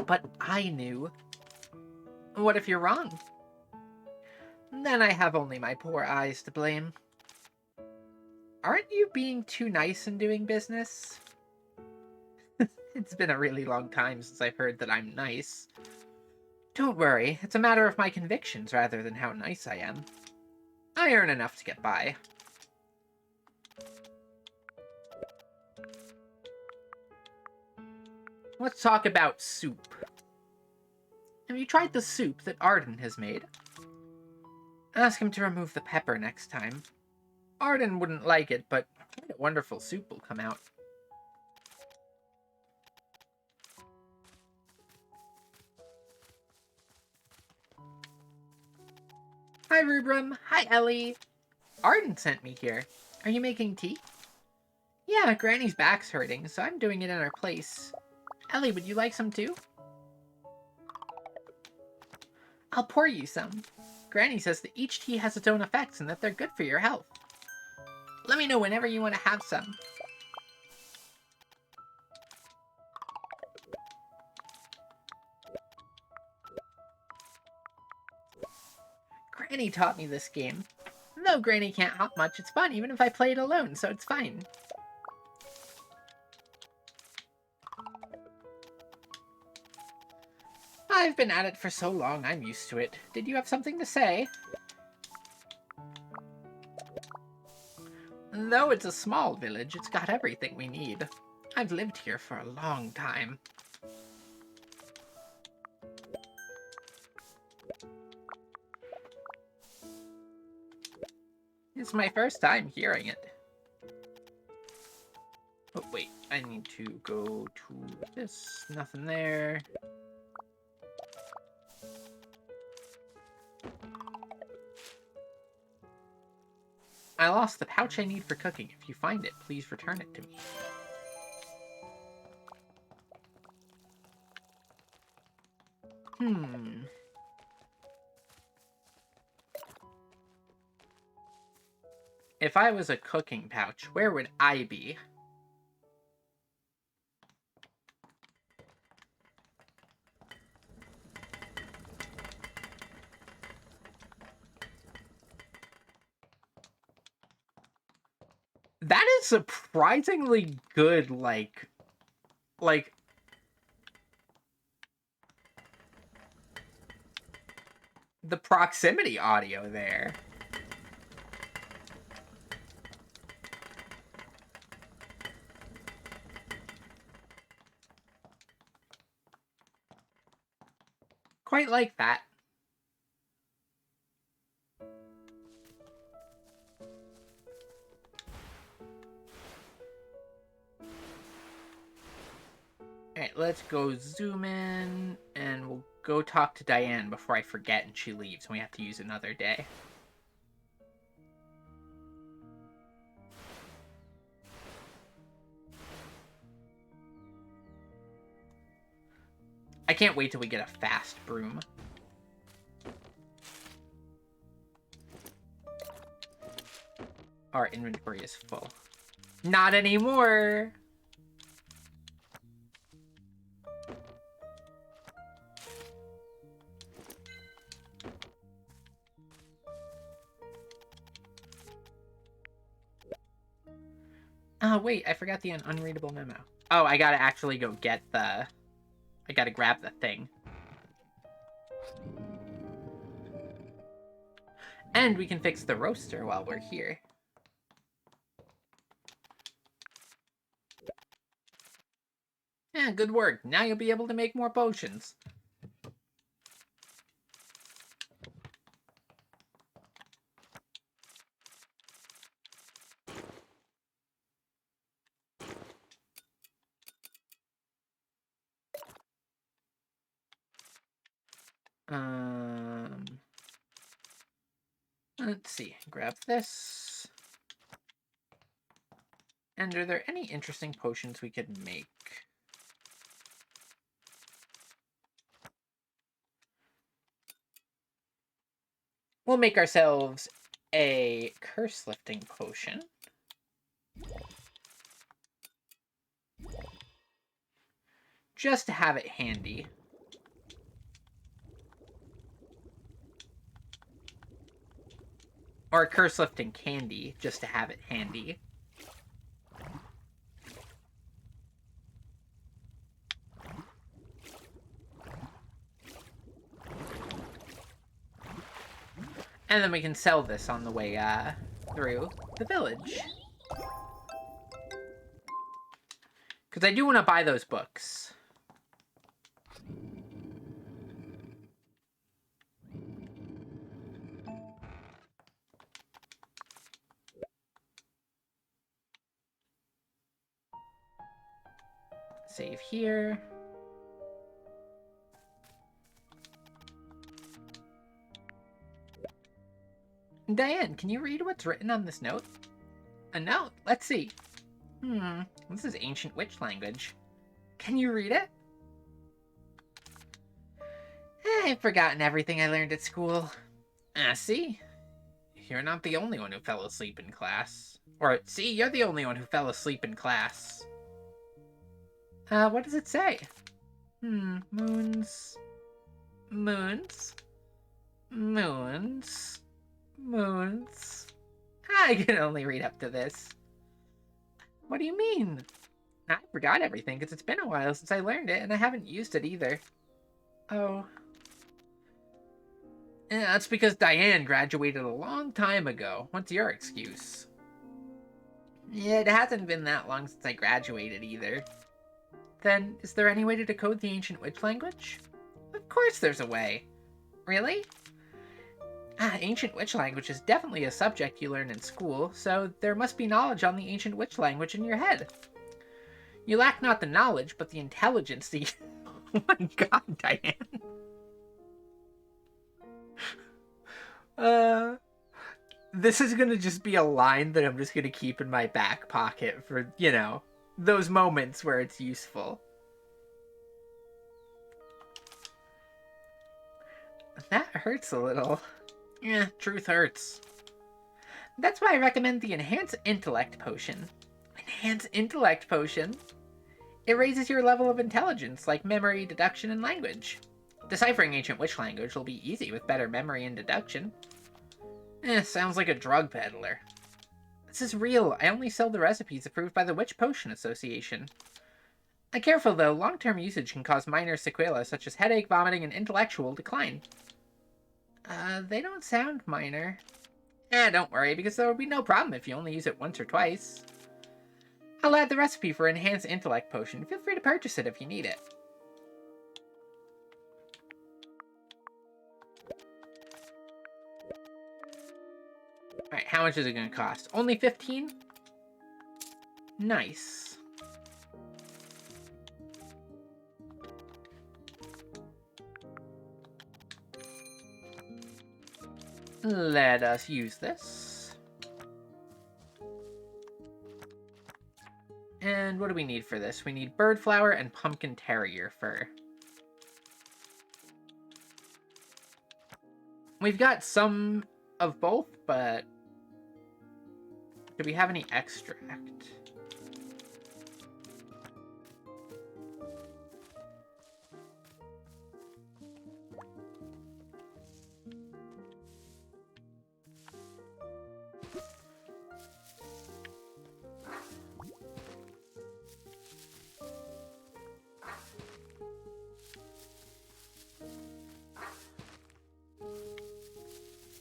But I knew. What if you're wrong? Then I have only my poor eyes to blame. Aren't you being too nice in doing business? It's been a really long time since I've heard that I'm nice. Don't worry, it's a matter of my convictions rather than how nice I am. I earn enough to get by. Let's talk about soup. Have you tried the soup that Arden has made? Ask him to remove the pepper next time. Arden wouldn't like it, but what a wonderful soup will come out. Hi, Rubrum. Hi, Ellie. Arden sent me here. Are you making tea? Yeah, Granny's back's hurting, so I'm doing it in her place. Ellie, would you like some too? I'll pour you some. Granny says that each tea has its own effects and that they're good for your health. Let me know whenever you want to have some. Granny taught me this game. Though Granny can't hop much, it's fun even if I play it alone, so it's fine. I've been at it for so long, I'm used to it. Did you have something to say? Though it's a small village, it's got everything we need. I've lived here for a long time. It's my first time hearing it. Oh, wait. I need to go to this. Nothing there. I lost the pouch I need for cooking. If you find it, please return it to me. If I was a cooking pouch, where would I be? That is surprisingly good, like the proximity audio there. Quite like that. Alright, let's go zoom in, and we'll go talk to Diane before I forget and she leaves, and we have to use another day. I can't wait till we get a fast broom. Our inventory is full. Not anymore! Oh, wait, I forgot the unreadable memo. Oh, I gotta actually go get the... I gotta grab the thing. And we can fix the roaster while we're here. Yeah, good work. Now you'll be able to make more potions. Let's see. Grab this. And are there any interesting potions we could make? We'll make ourselves a curse lifting potion. Just to have it handy. Or curse lifting candy, just to have it handy. And then we can sell this on the way through the village. Because I do want to buy those books. Save here. Diane, can you read what's written on this note? A note? Let's see. This is ancient witch language. Can you read it? I've forgotten everything I learned at school. See? You're not the only one who fell asleep in class. Or, see, you're the only one who fell asleep in class. What does it say? Moons. Moons. Moons. Moons. I can only read up to this. What do you mean? I forgot everything because it's been a while since I learned it and I haven't used it either. Oh. Yeah, that's because Diane graduated a long time ago. What's your excuse? Yeah, it hasn't been that long since I graduated either. Then, is there any way to decode the ancient witch language? Of course there's a way. Really? Ancient witch language is definitely a subject you learn in school, so there must be knowledge on the ancient witch language in your head. You lack not the knowledge, but the intelligence to... Oh my god, Diane. This is gonna just be a line that I'm just gonna keep in my back pocket for, you know, those moments where it's useful. That hurts a little. Yeah, truth hurts. That's why I recommend the Enhance Intellect Potion. Enhance Intellect Potion? It raises your level of intelligence, like memory, deduction, and language. Deciphering ancient witch language will be easy with better memory and deduction. Sounds like a drug peddler. This is real. I only sell the recipes approved by the Witch Potion Association. Careful though, long-term usage can cause minor sequelae such as headache, vomiting, and intellectual decline. They don't sound minor. Don't worry, because there will be no problem if you only use it once or twice. I'll add the recipe for Enhanced Intellect Potion. Feel free to purchase it if you need it. Alright, how much is it going to cost? Only 15? Nice. Let us use this. And what do we need for this? We need bird flower and pumpkin terrier fur. We've got some of both, but do we have any extract?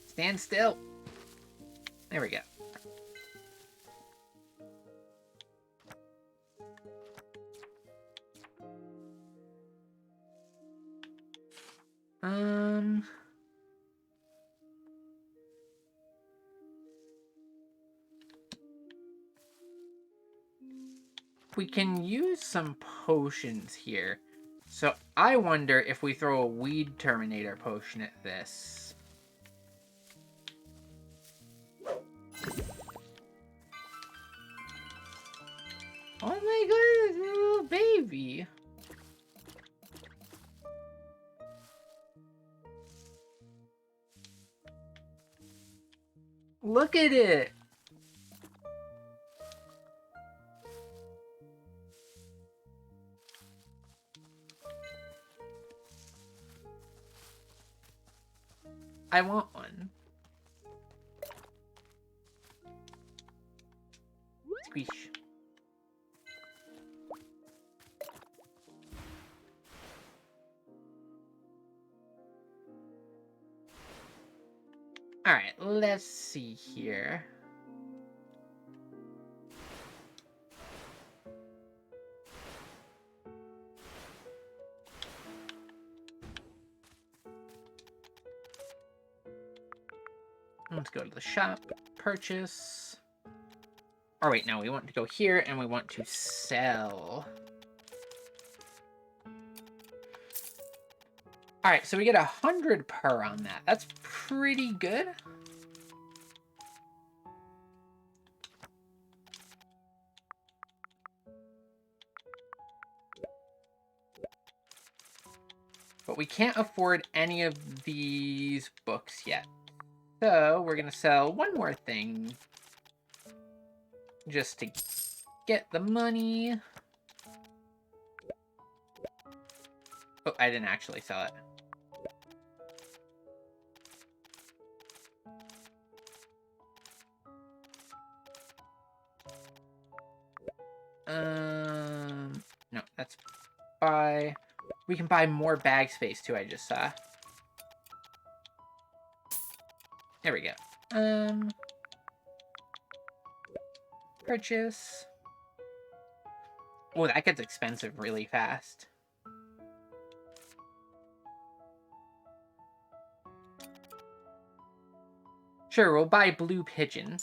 Stand still. There we go. We can use some potions here. So I wonder if we throw a Weed Terminator potion at this. Oh my goodness, little baby. Look at it. I want one. Alright, let's see here. Let's go to the shop, purchase. Oh wait, no, we want to go here and we want to sell. Alright, so we get 100 per on that. That's pretty good. But we can't afford any of these books yet. So we're going to sell one more thing. Just to get the money. Oh, I didn't actually sell it. No, that's buy. We can buy more bag space too, I just saw. There we go. Purchase. Oh, that gets expensive really fast. Sure, we'll buy blue pigeon.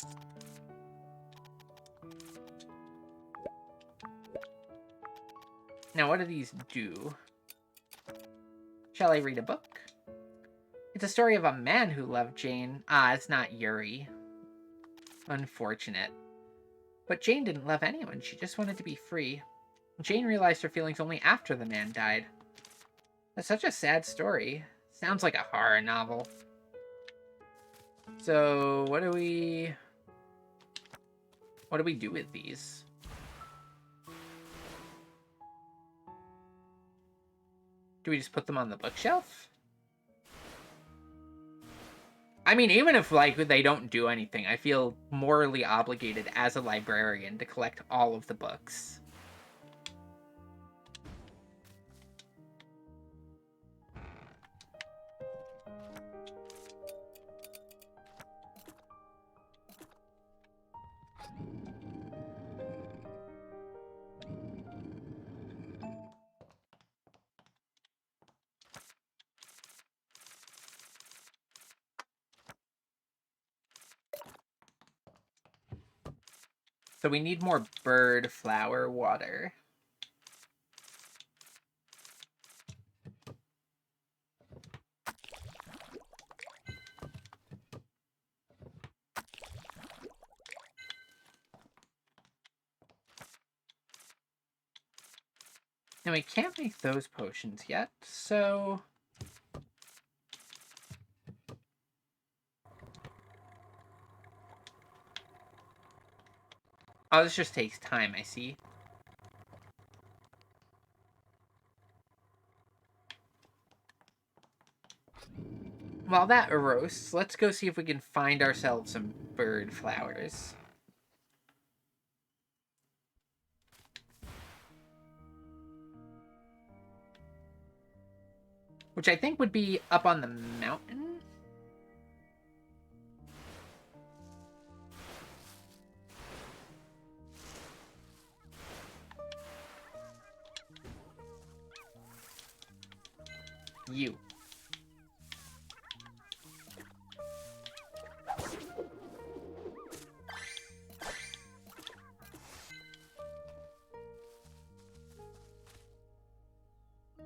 Now, what do these do? Shall I read a book? It's a story of a man who loved Jane. Ah, it's not Yuri. Unfortunate. But Jane didn't love anyone. She just wanted to be free. Jane realized her feelings only after the man died. That's such a sad story. Sounds like a horror novel. So, what do we do with these? Do we just put them on the bookshelf? I mean, even if, like, they don't do anything, I feel morally obligated as a librarian to collect all of the books. So we need more bird flower water. And we can't make those potions yet, so... Oh, this just takes time, I see. While that roasts, let's go see if we can find ourselves some bird flowers. Which I think would be up on the mountain. You.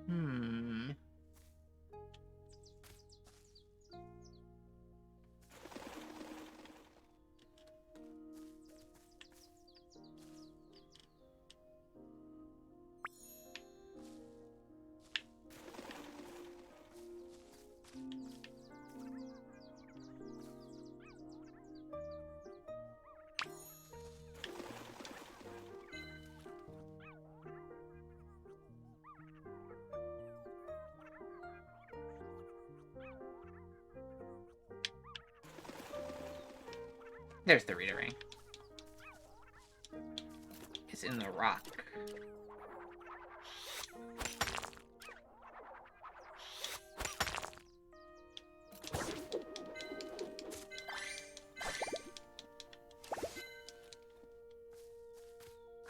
Hmm. There's the Rita ring. It's in the rock.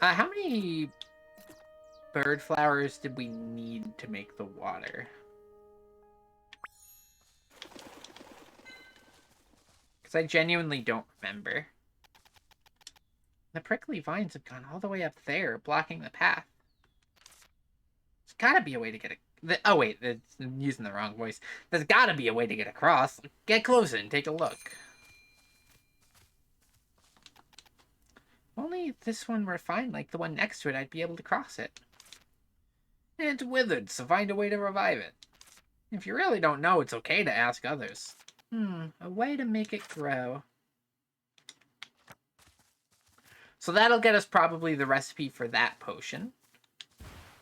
How many bird flowers did we need to make the water? Because I genuinely don't remember. The prickly vines have gone all the way up there, blocking the path. There's gotta be a way to get oh wait, I'm using the wrong voice. There's gotta be a way to get across. Get closer and take a look. If only this one were fine like the one next to it, I'd be able to cross it. It's withered, so find a way to revive it. If you really don't know, it's okay to ask others. A way to make it grow. So that'll get us probably the recipe for that potion.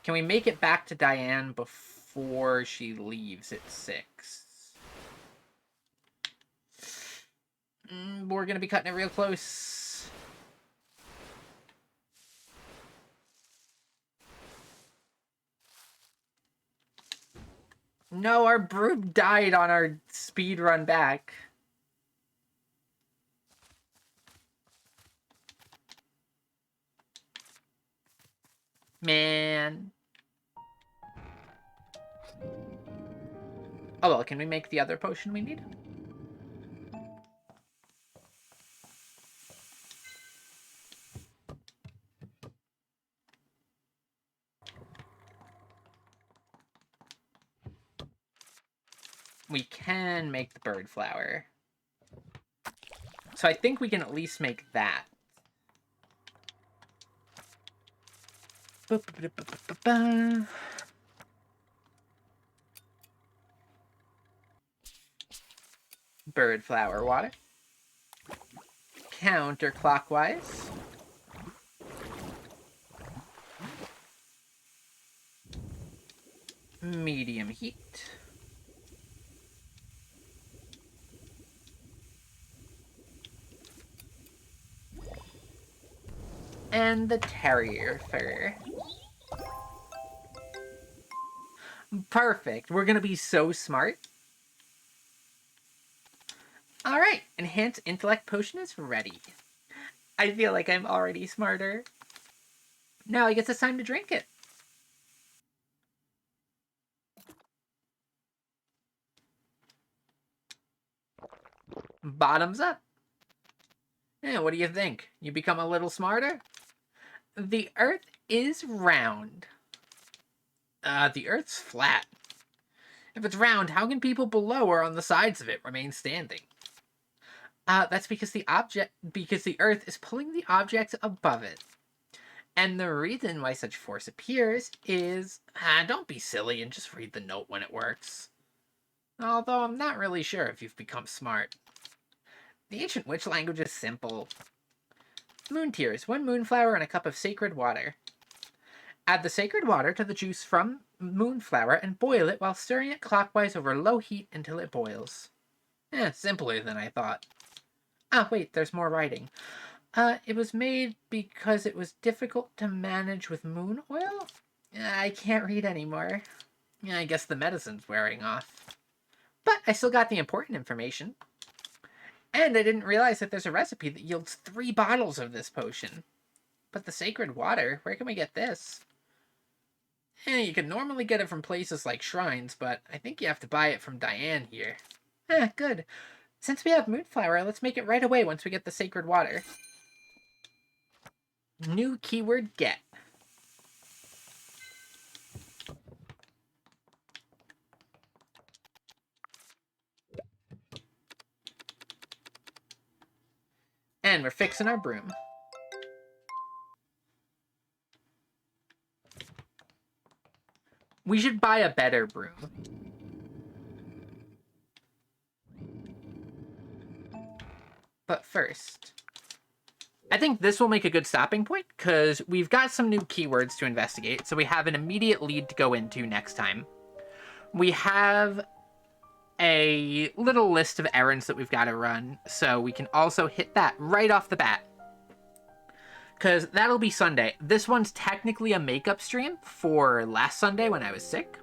Can we make it back to Diane before she leaves at 6? We're going to be cutting it real close. No, our broom died on our speed run back. Man. Oh well, can we make the other potion we need? We can make the bird flower. So I think we can at least make that. Bird flower water. Counterclockwise. Medium heat. And the terrier fur. Perfect. We're gonna be so smart. Alright, Enhanced Intellect Potion is ready. I feel like I'm already smarter. Now I guess it's time to drink it. Bottoms up. Yeah, what do you think? You become a little smarter? The Earth is round. The Earth's flat. If it's round, how can people below or on the sides of it remain standing? That's because the Earth is pulling the objects above it. And the reason why such force appears is... don't be silly and just read the note when it works. Although I'm not really sure if you've become smart. The ancient witch language is simple. Moon tears, 1 moonflower and a cup of sacred water. Add the sacred water to the juice from moonflower and boil it while stirring it clockwise over low heat until it boils. Simpler than I thought. Wait, there's more writing. It was made because it was difficult to manage with moon oil? I can't read anymore. I guess the medicine's wearing off. But I still got the important information. And I didn't realize that there's a recipe that yields 3 bottles of this potion. But the sacred water, where can we get this? You can normally get it from places like shrines, but I think you have to buy it from Diane here. Good. Since we have moonflower, let's make it right away once we get the sacred water. New keyword get. And we're fixing our broom. We should buy a better broom. But first, I think this will make a good stopping point because we've got some new keywords to investigate, so we have an immediate lead to go into next time. We have a little list of errands that we've got to run, so we can also hit that right off the bat. Because that'll be Sunday. This one's technically a makeup stream for last Sunday when I was sick.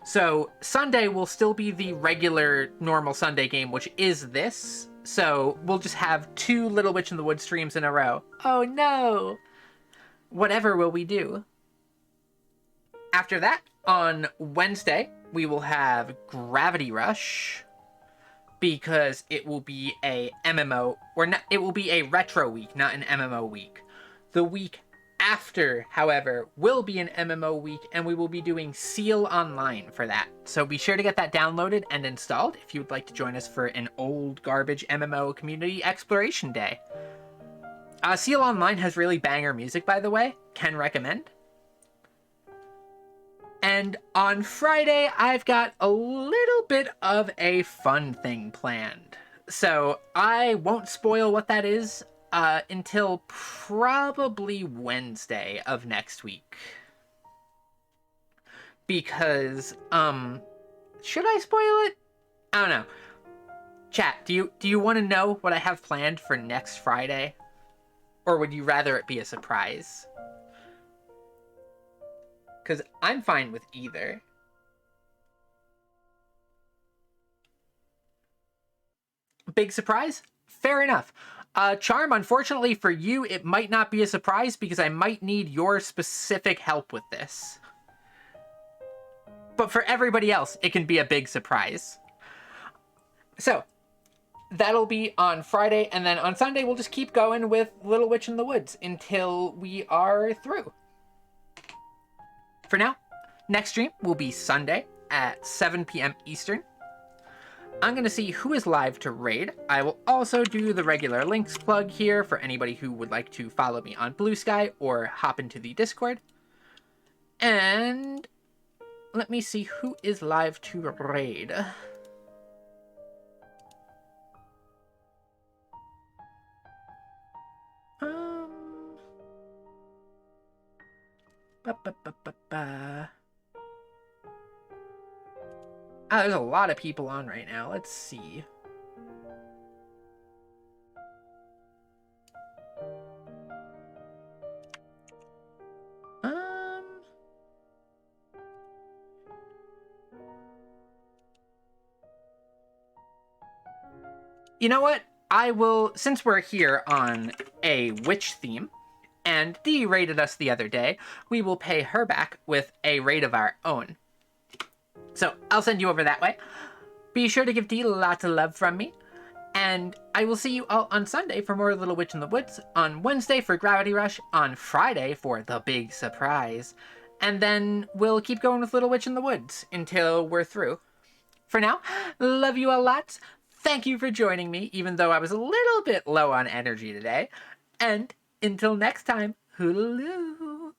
So Sunday will still be the regular, normal Sunday game, which is this. So we'll just have 2 Little Witch in the Wood streams in a row. Oh no! whatever will we do? After that, on Wednesday, we will have Gravity Rush, because it will be a MMO, or not, it will be a retro week, not an MMO week. The week after, however, will be an MMO week, and we will be doing Seal Online for that. So be sure to get that downloaded and installed if you would like to join us for an old garbage MMO community exploration day. Seal Online has really banger music, by the way. Can recommend. And on Friday, I've got a little bit of a fun thing planned. So I won't spoil what that is until probably Wednesday of next week. Because, should I spoil it? I don't know. Chat, do you want to know what I have planned for next Friday? Or would you rather it be a surprise? Because I'm fine with either. Big surprise? Fair enough. Charm, unfortunately for you, it might not be a surprise because I might need your specific help with this. But for everybody else, it can be a big surprise. So, that'll be on Friday, and then on Sunday we'll just keep going with Little Witch in the Woods until we are through. For now, next stream will be Sunday at 7 p.m. Eastern. I'm going to see who is live to raid. I will also do the regular links plug here for anybody who would like to follow me on Blue Sky or hop into the Discord. And let me see who is live to raid. There's a lot of people on right now. Let's see. You know what? I will, since we're here on a witch theme, and Dee raided us the other day, we will pay her back with a raid of our own. So I'll send you over that way. Be sure to give Dee lots of love from me. And I will see you all on Sunday for more Little Witch in the Woods, on Wednesday for Gravity Rush, on Friday for the big surprise. And then we'll keep going with Little Witch in the Woods until we're through. For now, love you a lot. Thank you for joining me, even though I was a little bit low on energy today. And until next time, hoolaloo.